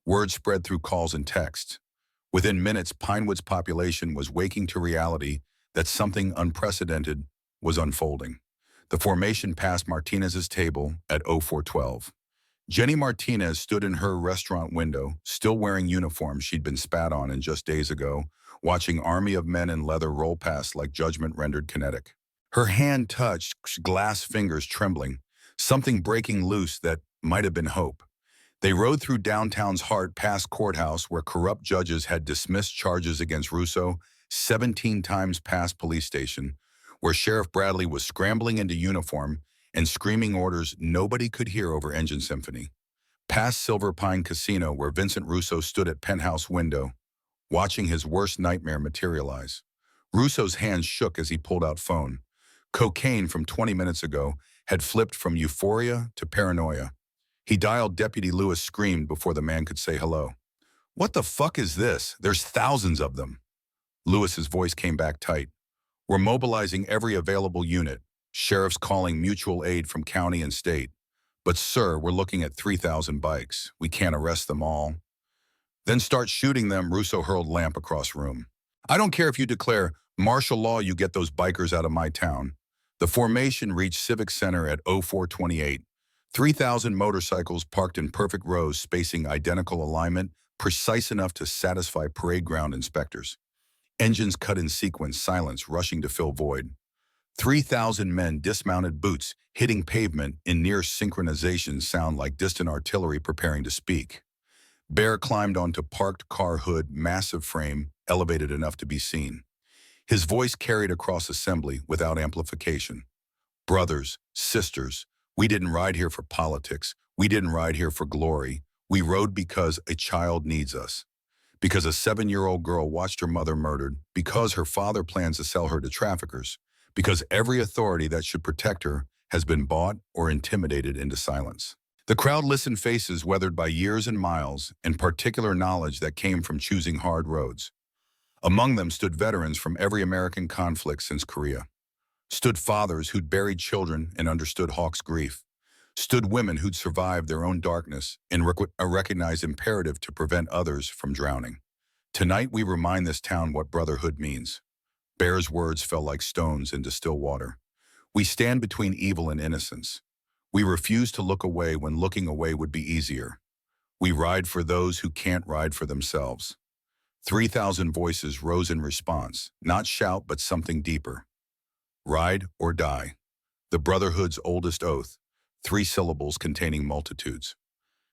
Word spread through calls and texts. Within minutes, Pinewood's population was waking to reality that something unprecedented was unfolding. The formation passed Martinez's table at 0412. Jenny Martinez stood in her restaurant window, still wearing uniform she'd been spat on in just days ago, watching army of men in leather roll past like judgment rendered kinetic. Her hand touched glass fingers trembling, something breaking loose that might have been hope. They rode through downtown's heart past courthouse where corrupt judges had dismissed charges against Russo, 17 times past police station, where Sheriff Bradley was scrambling into uniform and screaming orders nobody could hear over engine symphony. Past Silver Pine Casino where Vincent Russo stood at penthouse window, watching his worst nightmare materialize. Russo's hands shook as he pulled out phone. Cocaine from 20 minutes ago had flipped from euphoria to paranoia. He dialed. Deputy Lewis screamed before the man could say hello. "What the fuck is this? There's thousands of them." Lewis's voice came back tight. "We're mobilizing every available unit. Sheriffs calling mutual aid from county and state. But sir, we're looking at 3,000 bikes. We can't arrest them all." "Then start shooting them," Russo hurled lamp across room. "I don't care if you declare martial law, you get those bikers out of my town." The formation reached Civic Center at 0428. 3,000 motorcycles parked in perfect rows, spacing identical alignment, precise enough to satisfy parade ground inspectors. Engines cut in sequence, silence rushing to fill void. 3,000 men dismounted, boots hitting pavement in near synchronization, sound like distant artillery preparing to speak. Bear climbed onto parked car hood, massive frame, elevated enough to be seen. His voice carried across assembly without amplification. "Brothers, sisters, we didn't ride here for politics. We didn't ride here for glory. We rode because a child needs us. Because a 7-year-old girl watched her mother murdered. Because her father plans to sell her to traffickers. Because every authority that should protect her has been bought or intimidated into silence." The crowd listened, faces weathered by years and miles, and particular knowledge that came from choosing hard roads. Among them stood veterans from every American conflict since Korea. Stood fathers who'd buried children and understood Hawk's grief. Stood women who'd survived their own darkness and a recognized imperative to prevent others from drowning. Tonight we remind this town what brotherhood means. Bear's words fell like stones into still water. We stand between evil and innocence. We refuse to look away when looking away would be easier. We ride for those who can't ride for themselves. 3,000 voices rose in response, not shout but something deeper. Ride or die. The Brotherhood's oldest oath, 3 syllables containing multitudes.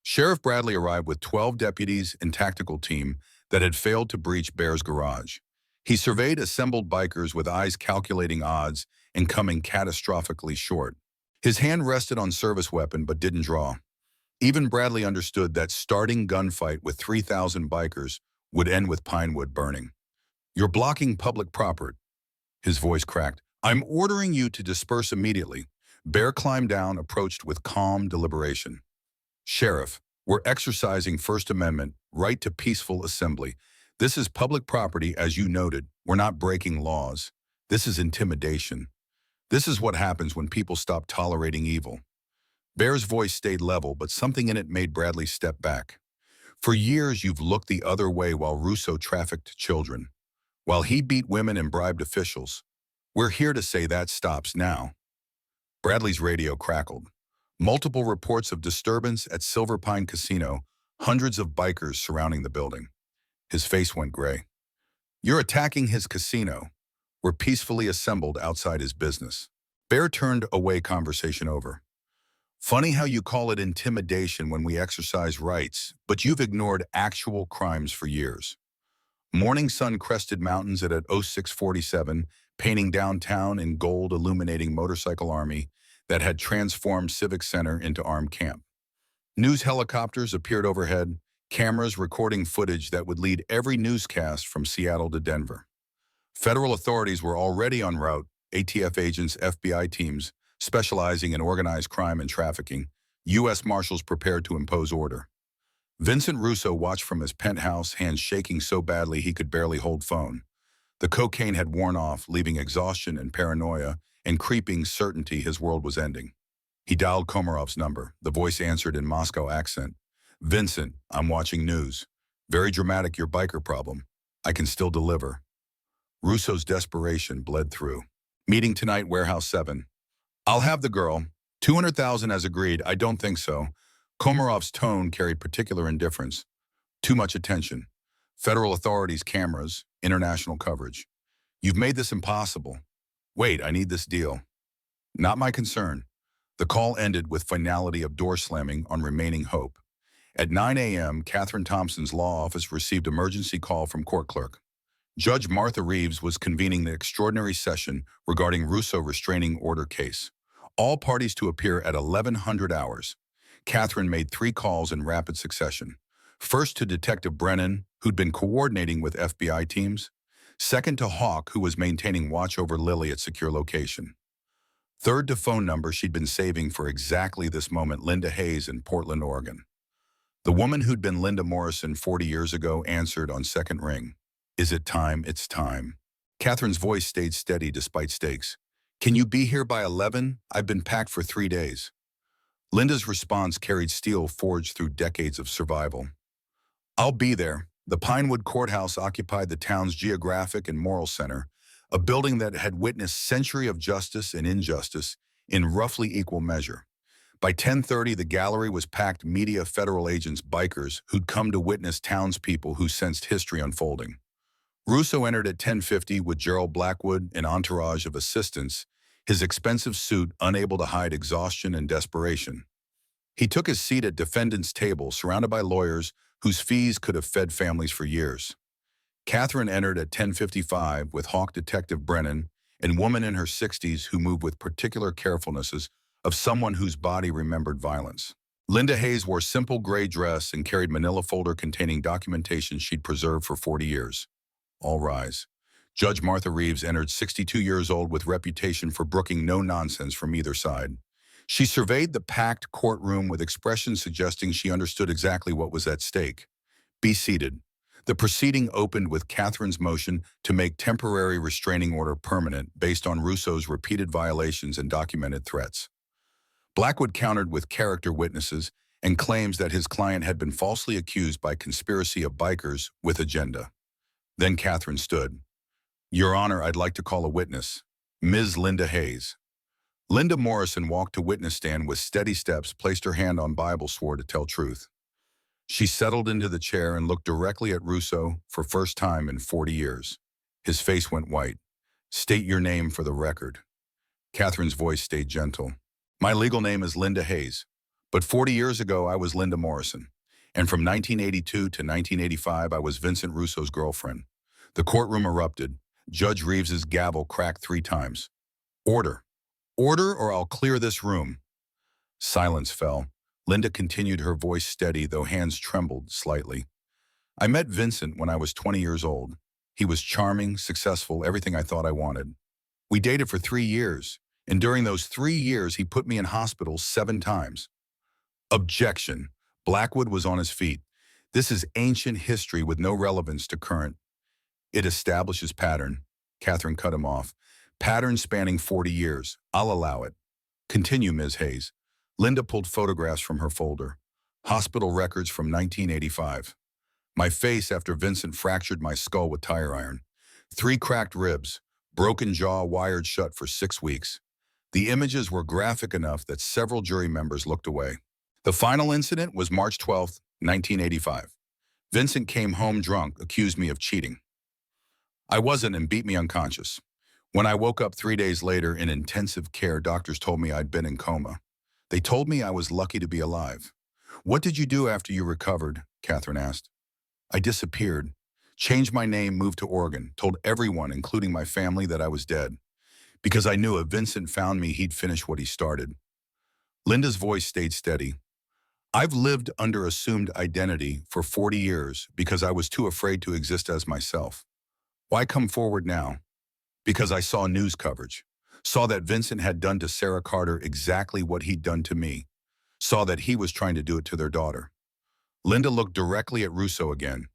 Sheriff Bradley arrived with 12 deputies and tactical team that had failed to breach Bear's garage. He surveyed assembled bikers with eyes calculating odds and coming catastrophically short. His hand rested on service weapon but didn't draw. Even Bradley understood that starting gunfight with 3,000 bikers would end with Pinewood burning. "You're blocking public property." His voice cracked. "I'm ordering you to disperse immediately." Bear climbed down, approached with calm deliberation. "Sheriff, we're exercising First Amendment right to peaceful assembly. This is public property, as you noted. We're not breaking laws. This is intimidation. This is what happens when people stop tolerating evil." Bear's voice stayed level, but something in it made Bradley step back. "For years you've looked the other way while Russo trafficked children, while he beat women and bribed officials. We're here to say that stops now." Bradley's radio crackled. Multiple reports of disturbance at Silver Pine Casino, hundreds of bikers surrounding the building. His face went gray. "You're attacking his casino. were peacefully assembled outside his business. Bear turned away conversation over. Funny how you call it intimidation when we exercise rights, but you've ignored actual crimes for years. Morning sun crested mountains at 0647, painting downtown in gold illuminating motorcycle army that had transformed Civic Center into armed camp. News helicopters appeared overhead, cameras recording footage that would lead every newscast from Seattle to Denver. Federal authorities were already en route, ATF agents, FBI teams, specializing in organized crime and trafficking, U.S. Marshals prepared to impose order. Vincent Russo watched from his penthouse, hands shaking so badly he could barely hold phone. The cocaine had worn off, leaving exhaustion and paranoia and creeping certainty his world was ending. He dialed Komarov's number. The voice answered in Moscow accent. "Vincent, I'm watching news. Very dramatic, your biker problem. I can still deliver." Russo's desperation bled through. "Meeting tonight, Warehouse 7. I'll have the girl. 200,000 as agreed. I don't think so." Komarov's tone carried particular indifference. "Too much attention. Federal authorities, cameras, international coverage. You've made this impossible. Wait, I need this deal." "Not my concern." The call ended with finality of door slamming on remaining hope. At 9 a.m., Catherine Thompson's law office received emergency call from court clerk. Judge Martha Reeves was convening the extraordinary session regarding Russo restraining order case. All parties to appear at 1100 hours. Catherine made 3 calls in rapid succession. First to Detective Brennan, who'd been coordinating with FBI teams. Second to Hawk, who was maintaining watch over Lily at secure location. Third to phone number she'd been saving for exactly this moment, Linda Hayes in Portland, Oregon. The woman who'd been Linda Morrison 40 years ago answered on second ring. "Is it time? It's time." Catherine's voice stayed steady despite stakes. "Can you be here by 11? I've been packed for 3 days." Linda's response carried steel forged through decades of survival. "I'll be there." The Pinewood Courthouse occupied the town's geographic and moral center, a building that had witnessed a century of justice and injustice in roughly equal measure. By 10:30, the gallery was packed media, federal agents, bikers who'd come to witness townspeople who sensed history unfolding. Russo entered at 10:50 with Gerald Blackwood, an entourage of assistants, his expensive suit unable to hide exhaustion and desperation. He took his seat at defendant's table, surrounded by lawyers whose fees could have fed families for years. Catherine entered at 10:55 with Hawk Detective Brennan, a woman in her 60s who moved with particular carefulness as of someone whose body remembered violence. Linda Hayes wore simple gray dress and carried manila folder containing documentation she'd preserved for 40 years. All rise. Judge Martha Reeves entered, 62 years old, with reputation for brooking no nonsense from either side. She surveyed the packed courtroom with expressions suggesting she understood exactly what was at stake. "Be seated." The proceeding opened with Catherine's motion to make temporary restraining order permanent based on Russo's repeated violations and documented threats. Blackwood countered with character witnesses and claims that his client had been falsely accused by conspiracy of bikers with agenda. Then Catherine stood. "Your Honor, I'd like to call a witness. Ms. Linda Hayes." Linda Morrison walked to witness stand with steady steps, placed her hand on Bible, swore to tell truth. She settled into the chair and looked directly at Russo for first time in 40 years. His face went white. "State your name for the record." Catherine's voice stayed gentle. "My legal name is Linda Hayes, but 40 years ago I was Linda Morrison, and from 1982 to 1985 I was Vincent Russo's girlfriend." The courtroom erupted. Judge Reeves's gavel cracked 3 times. "Order. Order, or I'll clear this room." Silence fell. Linda continued, her voice steady, though hands trembled slightly. "I met Vincent when I was 20 years old. He was charming, successful, everything I thought I wanted. We dated for 3 years, and during those 3 years he put me in hospital 7 times. Objection. Blackwood was on his feet. "This is ancient history with no relevance to current. It establishes pattern." Catherine cut him off. "Pattern spanning 40 years. I'll allow it." "Continue, Ms. Hayes." Linda pulled photographs from her folder. Hospital records from 1985. "My face after Vincent fractured my skull with tire iron. 3 cracked ribs, broken jaw wired shut for 6 weeks. The images were graphic enough that several jury members looked away. The final incident was March 12, 1985. Vincent came home drunk, accused me of cheating. I wasn't, and beat me unconscious. When I woke up 3 days later in intensive care, doctors told me I'd been in coma. They told me I was lucky to be alive. What did you do after you recovered? Catherine asked. I disappeared, changed my name, moved to Oregon, told everyone, including my family, that I was dead. Because I knew if Vincent found me, he'd finish what he started. Linda's voice stayed steady. I've lived under assumed identity for 40 years because I was too afraid to exist as myself. Why come forward now? Because I saw news coverage. Saw that Vincent had done to Sarah Carter exactly what he'd done to me. Saw that he was trying to do it to their daughter. Linda looked directly at Russo again.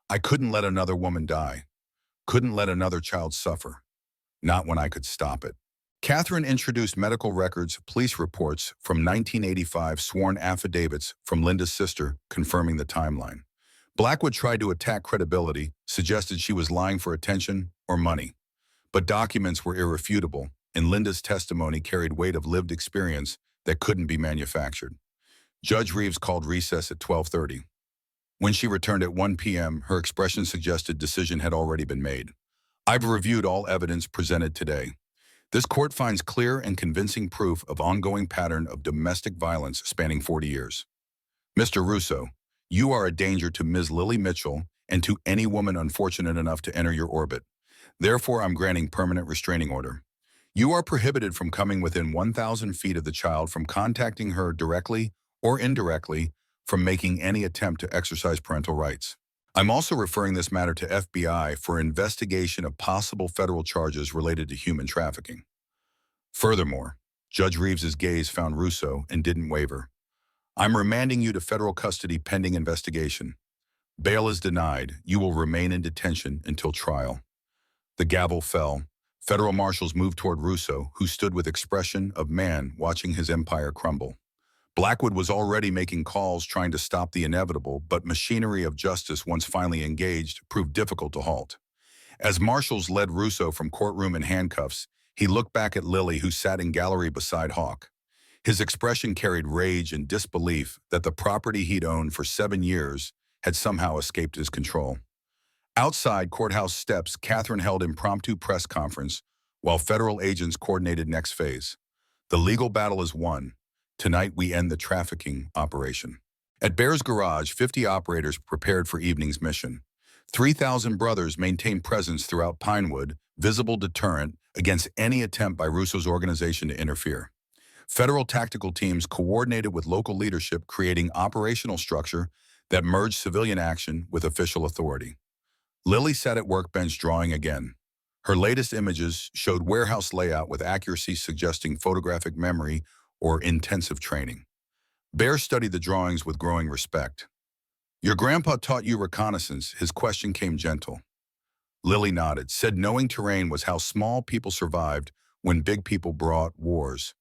I couldn't let another woman die. Couldn't let another child suffer. Not when I could stop it. Catherine introduced medical records, police reports from 1985, sworn affidavits from Linda's sister confirming the timeline. Blackwood tried to attack credibility, suggested she was lying for attention or money. But documents were irrefutable, and Linda's testimony carried weight of lived experience that couldn't be manufactured. Judge Reeves called recess at 12:30. When she returned at 1 p.m., her expression suggested decision had already been made. I've reviewed all evidence presented today. This court finds clear and convincing proof of ongoing pattern of domestic violence spanning 40 years. Mr. Russo, you are a danger to Ms. Lily Mitchell and to any woman unfortunate enough to enter your orbit. Therefore, I'm granting permanent restraining order. You are prohibited from coming within 1,000 feet of the child, from contacting her directly or indirectly, from making any attempt to exercise parental rights. I'm also referring this matter to FBI for investigation of possible federal charges related to human trafficking. Furthermore, Judge Reeves's gaze found Russo and didn't waver. I'm remanding you to federal custody pending investigation. Bail is denied. You will remain in detention until trial. The gavel fell. Federal marshals moved toward Russo, who stood with expression of man watching his empire crumble. Blackwood was already making calls trying to stop the inevitable, but machinery of justice, once finally engaged, proved difficult to halt. As marshals led Russo from courtroom in handcuffs, he looked back at Lily, who sat in gallery beside Hawk. His expression carried rage and disbelief that the property he'd owned for 7 years had somehow escaped his control. Outside courthouse steps, Catherine held impromptu press conference while federal agents coordinated next phase. The legal battle is won. Tonight we end the trafficking operation. At Bear's Garage, 50 operators prepared for evening's mission. 3,000 brothers maintained presence throughout Pinewood, visible deterrent against any attempt by Russo's organization to interfere. Federal tactical teams coordinated with local leadership, creating operational structure that merged civilian action with official authority. Lily sat at workbench drawing again. Her latest images showed warehouse layout with accuracy suggesting photographic memory or intensive training. Bear studied the drawings with growing respect. Your grandpa taught you reconnaissance? His question came gentle. Lily nodded, said knowing terrain was how small people survived when big people brought wars.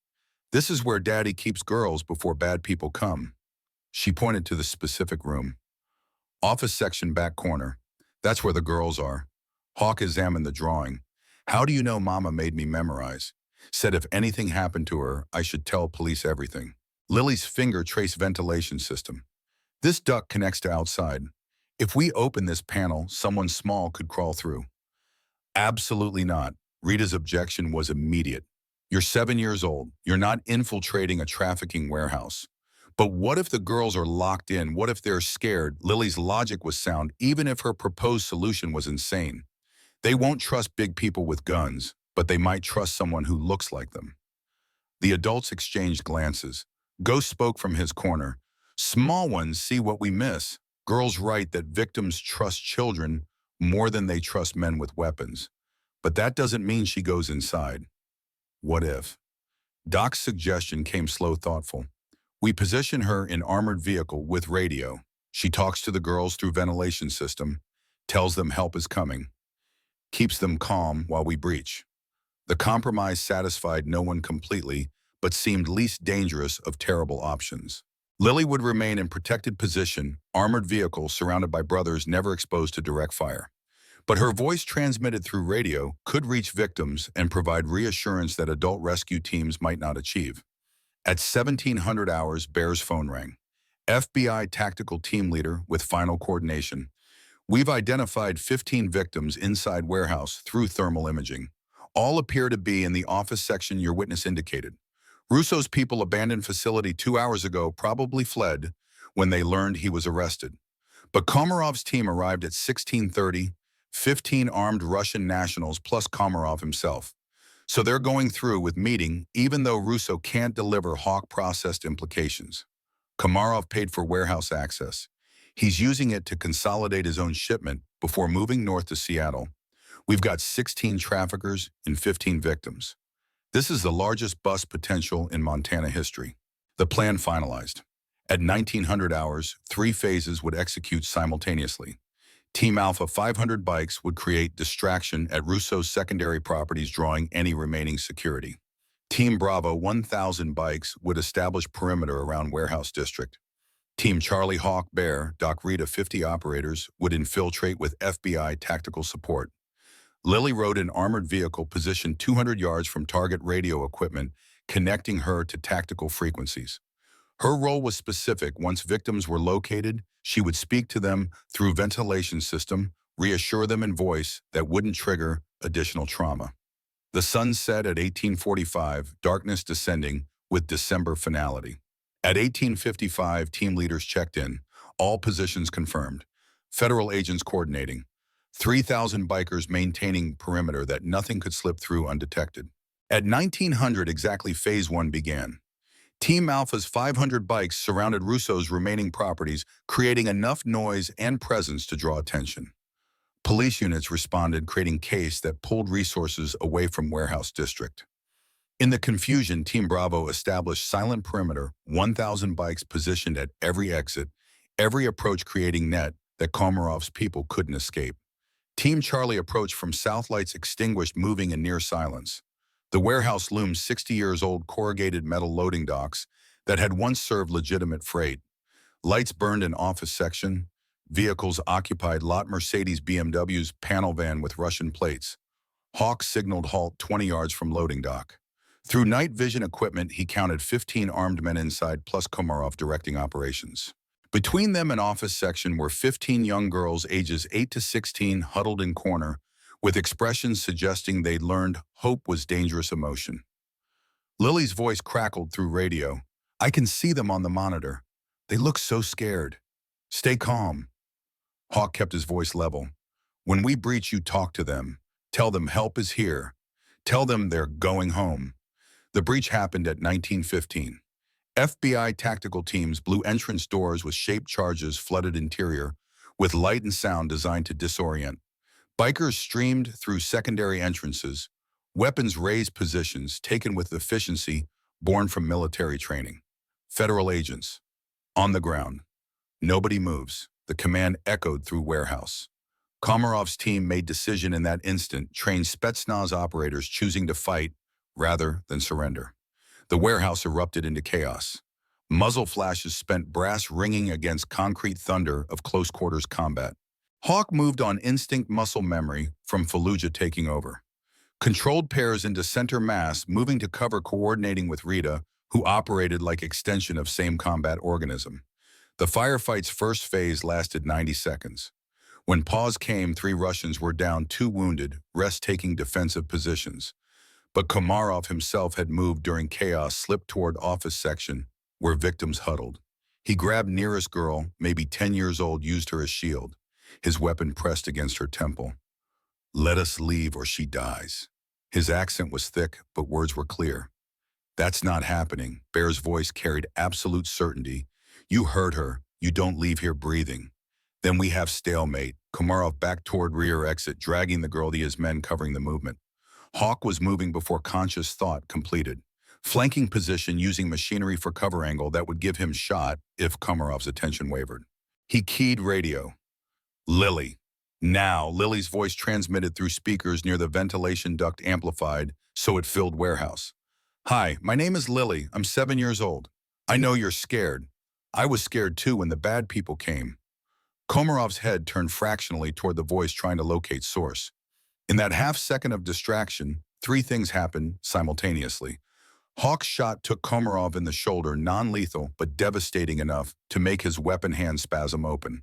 This is where Daddy keeps girls before bad people come. She pointed to the specific room. Office section, back corner. That's where the girls are. Hawk examined the drawing. How do you know Mama made me memorize? Said if anything happened to her, I should tell police everything. Lily's finger traced ventilation system. This duct connects to outside. If we open this panel, someone small could crawl through. Absolutely not. Rita's objection was immediate. You're 7 years old. You're not infiltrating a trafficking warehouse. But what if the girls are locked in? What if they're scared? Lily's logic was sound, even if her proposed solution was insane. They won't trust big people with guns, but they might trust someone who looks like them. The adults exchanged glances. Ghost spoke from his corner. Small ones see what we miss. Girls write that victims trust children more than they trust men with weapons. But that doesn't mean she goes inside. What if? Doc's suggestion came slow, thoughtful. We position her in armored vehicle with radio. She talks to the girls through ventilation system, tells them help is coming, keeps them calm while we breach. The compromise satisfied no one completely, but seemed least dangerous of terrible options. Lily would remain in protected position, armored vehicle surrounded by brothers never exposed to direct fire. But her voice transmitted through radio could reach victims and provide reassurance that adult rescue teams might not achieve. At 1700 hours, Bear's phone rang. FBI tactical team leader with final coordination. We've identified 15 victims inside warehouse through thermal imaging. All appear to be in the office section your witness indicated. Russo's people abandoned facility 2 hours ago, probably fled when they learned he was arrested. But Komarov's team arrived at 16:30, 15 armed Russian nationals plus Komarov himself. So they're going through with meeting even though Russo can't deliver Hawk-processed implications. Komarov paid for warehouse access. He's using it to consolidate his own shipment before moving north to Seattle. We've got 16 traffickers and 15 victims. This is the largest bust potential in Montana history. The plan finalized. At 1900 hours, 3 phases would execute simultaneously. Team Alpha 500 bikes would create distraction at Russo's secondary properties, drawing any remaining security. Team Bravo 1000 bikes would establish perimeter around Warehouse District. Team Charlie Hawk Bear, Doc Rita 50 operators would infiltrate with FBI tactical support. Lily rode an armored vehicle positioned 200 yards from target radio equipment, connecting her to tactical frequencies. Her role was specific. Once victims were located, she would speak to them through ventilation system, reassure them in voice that wouldn't trigger additional trauma. The sun set at 1845, darkness descending with December finality. At 1855, team leaders checked in, all positions confirmed. Federal agents coordinating. 3,000 bikers maintaining perimeter that nothing could slip through undetected. At 1900 exactly, phase 1 began. Team Alpha's 500 bikes surrounded Russo's remaining properties, creating enough noise and presence to draw attention. Police units responded, creating chaos that pulled resources away from Warehouse District. In the confusion, Team Bravo established silent perimeter, 1,000 bikes positioned at every exit, every approach creating net that Komarov's people couldn't escape. Team Charlie approached from south, lights extinguished, moving in near silence. The warehouse loomed 60 years old, corrugated metal loading docks that had once served legitimate freight. Lights burned in office section. Vehicles occupied lot, Mercedes BMW's panel van with Russian plates. Hawk signaled halt 20 yards from loading dock. Through night vision equipment, he counted 15 armed men inside, plus Komarov directing operations. Between them and office section were 15 young girls ages 8 to 16 huddled in corner, with expressions suggesting they'd learned hope was dangerous emotion. Lily's voice crackled through radio. "I can see them on the monitor. They look so scared. Stay calm." Hawk kept his voice level. "When we breach, you talk to them. Tell them help is here. Tell them they're going home." The breach happened at 1915. FBI tactical teams blew entrance doors with shaped charges, flooded interior, with light and sound designed to disorient. Bikers streamed through secondary entrances, weapons raised positions taken with efficiency born from military training. Federal agents, on the ground. Nobody moves. The command echoed through warehouse. Komarov's team made decision in that instant, trained Spetsnaz operators choosing to fight rather than surrender. The warehouse erupted into chaos. Muzzle flashes spent brass ringing against concrete thunder of close-quarters combat. Hawk moved on instinct, muscle memory from Fallujah taking over. Controlled pairs into center mass, moving to cover, coordinating with Rita, who operated like extension of same combat organism. The firefight's first phase lasted 90 seconds. When pause came, 3 Russians were down, 2 wounded, rest taking defensive positions. But Komarov himself had moved during chaos, slipped toward office section, where victims huddled. He grabbed nearest girl, maybe 10 years old, used her as shield. His weapon pressed against her temple. "Let us leave or she dies." His accent was thick, but words were clear. "That's not happening." Bear's voice carried absolute certainty. "You heard her. You don't leave here breathing." "Then we have stalemate." Komarov backed toward rear exit, dragging the girl, his men covering the movement. Hawk was moving before conscious thought completed. Flanking position, using machinery for cover angle that would give him shot if Komarov's attention wavered. He keyed radio. "Lily." Now, Lily's voice transmitted through speakers near the ventilation duct, amplified so it filled warehouse. "Hi, my name is Lily. I'm 7 years old. I know you're scared. I was scared too when the bad people came." Komarov's head turned fractionally toward the voice, trying to locate source. In that half-second of distraction, 3 things happened simultaneously. Hawk's shot took Komarov in the shoulder, non-lethal but devastating enough to make his weapon hand spasm open.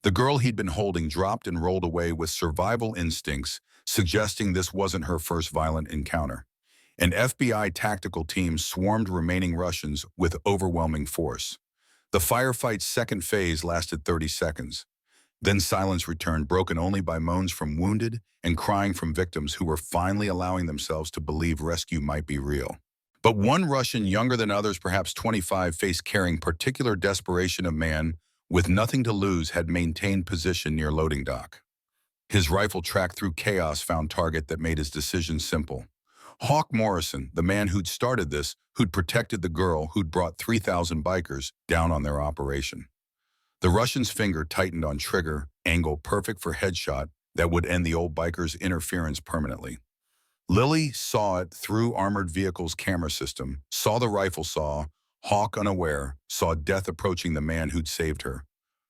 The girl he'd been holding dropped and rolled away with survival instincts, suggesting this wasn't her first violent encounter. An FBI tactical team swarmed remaining Russians with overwhelming force. The firefight's second phase lasted 30 seconds. Then silence returned, broken only by moans from wounded and crying from victims who were finally allowing themselves to believe rescue might be real. But one Russian, younger than others, perhaps 25, faced carrying particular desperation of man with nothing to lose, had maintained position near loading dock. His rifle tracked through chaos found target that made his decision simple. Hawk Morrison, the man who'd started this, who'd protected the girl, who'd brought 3,000 bikers down on their operation. The Russian's finger tightened on trigger, angle perfect for headshot that would end the old biker's interference permanently. Lily saw it through armored vehicle's camera system, saw the rifle saw, Hawk unaware, saw death approaching the man who'd saved her.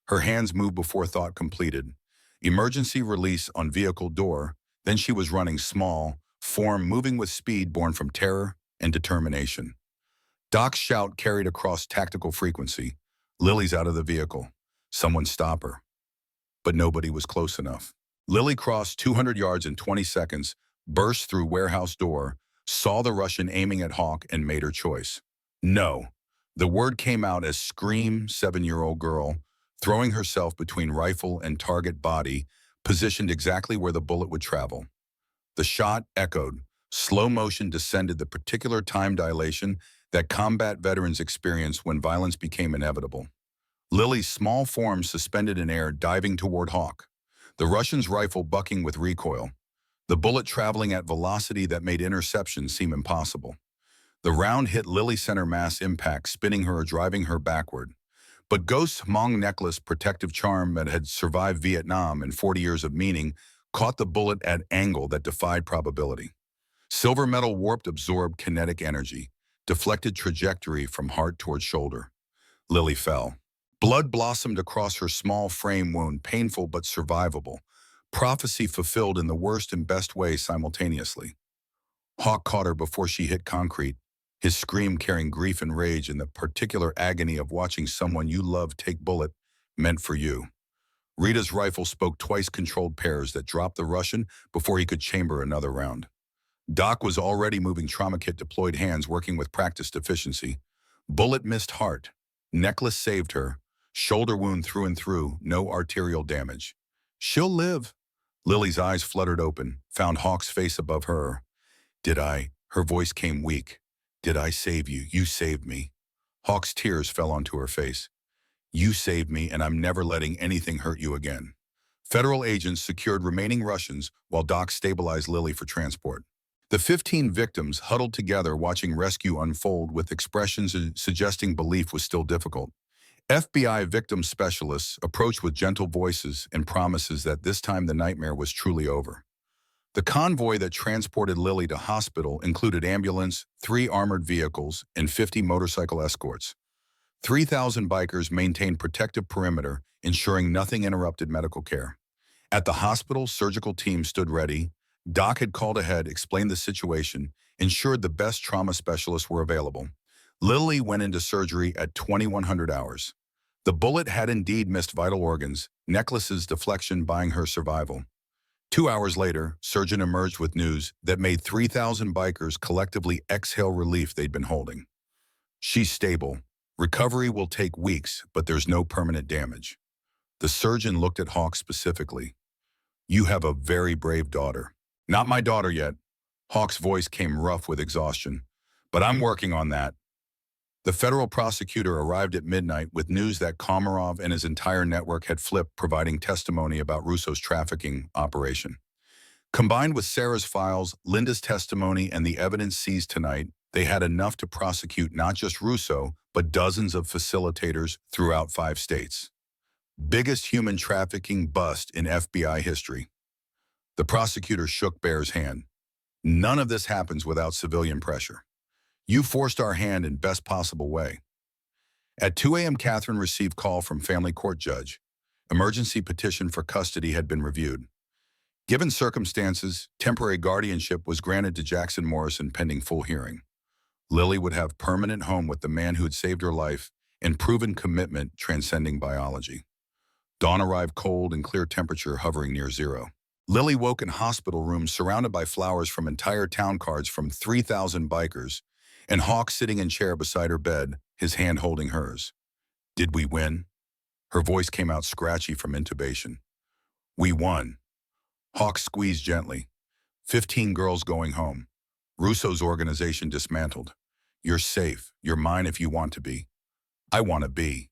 Her hands moved before thought completed. Emergency release on vehicle door, then she was running small, form moving with speed born from terror and determination. Doc's shout carried across tactical frequency. Lily's out of the vehicle. Someone stop her. But nobody was close enough. Lily crossed 200 yards in 20 seconds, burst through warehouse door, saw the Russian aiming at Hawk and made her choice. No. The word came out as scream, 7-year-old girl, throwing herself between rifle and target body, positioned exactly where the bullet would travel. The shot echoed. Slow motion descended, the particular time dilation that combat veterans experience when violence became inevitable. Lily's small form suspended in air, diving toward Hawk. The Russian's rifle bucking with recoil. The bullet traveling at velocity that made interception seem impossible. The round hit Lily center mass impact, spinning her or driving her backward. But Ghost's Hmong necklace protective charm that had survived Vietnam and 40 years of meaning caught the bullet at angle that defied probability. Silver metal warped absorbed kinetic energy, deflected trajectory from heart toward shoulder. Lily fell. Blood blossomed across her small frame wound, painful but survivable. Prophecy fulfilled in the worst and best way simultaneously. Hawk caught her before she hit concrete, his scream carrying grief and rage and the particular agony of watching someone you love take bullet meant for you. Rita's rifle spoke twice controlled pairs that dropped the Russian before he could chamber another round. Doc was already moving trauma kit deployed hands, working with practiced efficiency. Bullet missed heart. Necklace saved her. Shoulder wound through and through, no arterial damage. She'll live. Lily's eyes fluttered open, found Hawk's face above her. Did I? Her voice came weak. Did I save you? You saved me. Hawk's tears fell onto her face. You saved me, and I'm never letting anything hurt you again. Federal agents secured remaining Russians while Doc stabilized Lily for transport. The 15 victims huddled together watching rescue unfold with expressions suggesting belief was still difficult. FBI victim specialists approached with gentle voices and promises that this time the nightmare was truly over. The convoy that transported Lily to hospital included ambulance, 3 armored vehicles, and 50 motorcycle escorts. 3,000 bikers maintained protective perimeter, ensuring nothing interrupted medical care. At the hospital, surgical teams stood ready. Doc had called ahead, explained the situation, ensured the best trauma specialists were available. Lily went into surgery at 2100 hours. The bullet had indeed missed vital organs, necklace's deflection buying her survival. 2 hours later, surgeon emerged with news that made 3,000 bikers collectively exhale relief they'd been holding. She's stable. Recovery will take weeks, but there's no permanent damage. The surgeon looked at Hawk specifically. You have a very brave daughter. Not my daughter yet. Hawk's voice came rough with exhaustion. But I'm working on that. The federal prosecutor arrived at midnight with news that Komarov and his entire network had flipped, providing testimony about Russo's trafficking operation. Combined with Sarah's files, Linda's testimony, and the evidence seized tonight, they had enough to prosecute not just Russo, but dozens of facilitators throughout 5 states. Biggest human trafficking bust in FBI history. The prosecutor shook Bear's hand. None of this happens without civilian pressure. You forced our hand in best possible way. At 2 a.m., Catherine received call from family court judge. Emergency petition for custody had been reviewed. Given circumstances, temporary guardianship was granted to Jackson Morrison pending full hearing. Lily would have permanent home with the man who had saved her life and proven commitment transcending biology. Dawn arrived cold and clear temperature hovering near zero. Lily woke in hospital rooms surrounded by flowers from entire town cards from 3,000 bikers, and Hawk sitting in chair beside her bed, his hand holding hers. Did we win? Her voice came out scratchy from intubation. We won. Hawk squeezed gently. 15 girls going home. Russo's organization dismantled. You're safe. You're mine if you want to be. I want to be.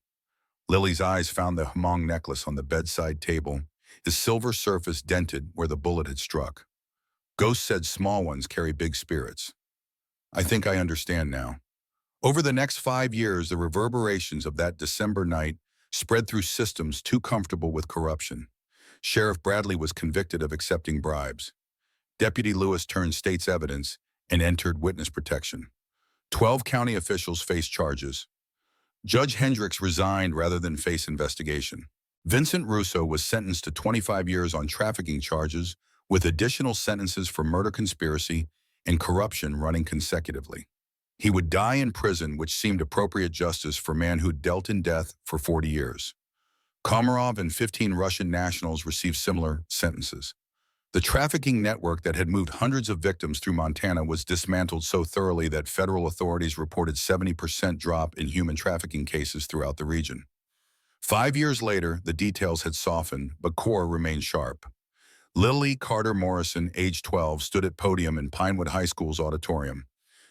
Lily's eyes found the Hmong necklace on the bedside table, its silver surface dented where the bullet had struck. Ghost said small ones carry big spirits. I think I understand now. Over the next 5 years, the reverberations of that December night spread through systems too comfortable with corruption. Sheriff Bradley was convicted of accepting bribes. Deputy Lewis turned state's evidence and entered witness protection. 12 county officials faced charges. Judge Hendricks resigned rather than face investigation. Vincent Russo was sentenced to 25 years on trafficking charges, with additional sentences for murder conspiracy and corruption running consecutively. He would die in prison, which seemed appropriate justice for a man who'd dealt in death for 40 years. Komarov and 15 Russian nationals received similar sentences. The trafficking network that had moved hundreds of victims through Montana was dismantled so thoroughly that federal authorities reported 70% drop in human trafficking cases throughout the region. 5 years later, the details had softened, but core remained sharp. Lily Carter Morrison, age 12, stood at podium in Pinewood High School's auditorium.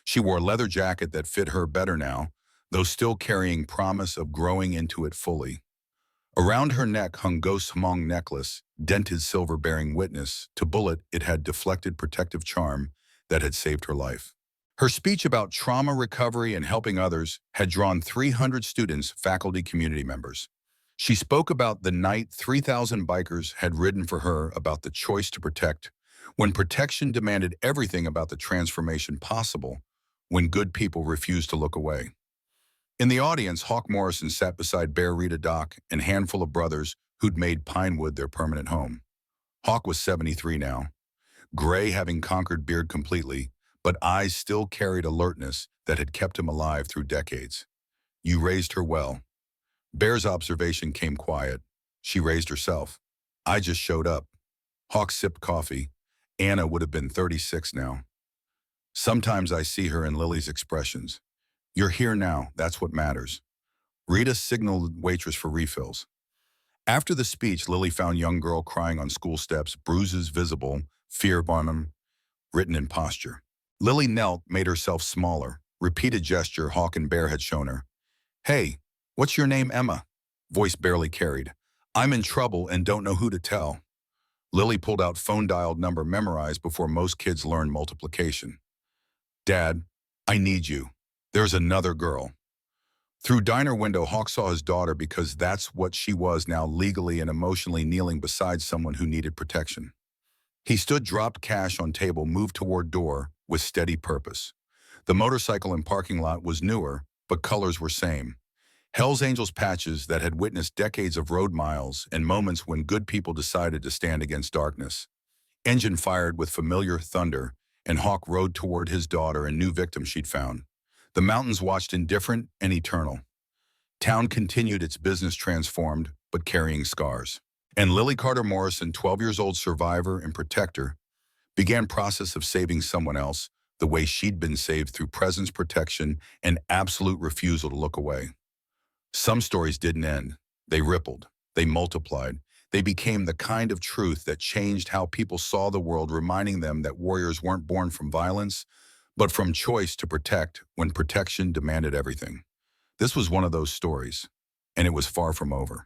She wore a leather jacket that fit her better now, though still carrying promise of growing into it fully. Around her neck hung Ghost's Hmong necklace, dented silver bearing witness to bullet it had deflected protective charm that had saved her life. Her speech about trauma recovery and helping others had drawn 300 students, faculty, community members. She spoke about the night 3,000 bikers had ridden for her, about the choice to protect, when protection demanded everything, about the transformation possible when good people refused to look away. In the audience, Hawk Morrison sat beside Bear Rita Doc and a handful of brothers who'd made Pinewood their permanent home. Hawk was 73 now, gray having conquered beard completely, but eyes still carried alertness that had kept him alive through decades. You raised her well. Bear's observation came quiet. She raised herself. I just showed up. Hawk sipped coffee. Anna would have been 36 now. Sometimes I see her in Lily's expressions. You're here now, that's what matters. Rita signaled waitress for refills. After the speech, Lily found young girl crying on school steps, bruises visible, fear bonum, written in posture. Lily knelt, made herself smaller, repeated gesture Hawk and Bear had shown her. Hey, what's your name, Emma? Voice barely carried. I'm in trouble and don't know who to tell. Lily pulled out phone-dialed number memorized before most kids learn multiplication. Dad, I need you. There's another girl. Through diner window, Hawk saw his daughter because that's what she was now, legally and emotionally kneeling beside someone who needed protection. He stood, dropped cash on table, moved toward door with steady purpose. The motorcycle in parking lot was newer, but colors were same. Hell's Angels patches that had witnessed decades of road miles and moments when good people decided to stand against darkness. Engine fired with familiar thunder, and Hawk rode toward his daughter and new victim she'd found. The mountains watched, indifferent and eternal. Town continued its business, transformed, but carrying scars. And Lily Carter Morrison, 12 years old, survivor and protector, began process of saving someone else the way she'd been saved, through presence, protection, and absolute refusal to look away. Some stories didn't end. They rippled. They multiplied. They became the kind of truth that changed how people saw the world, reminding them that warriors weren't born from violence, but from choice to protect when protection demanded everything. This was one of those stories, and it was far from over.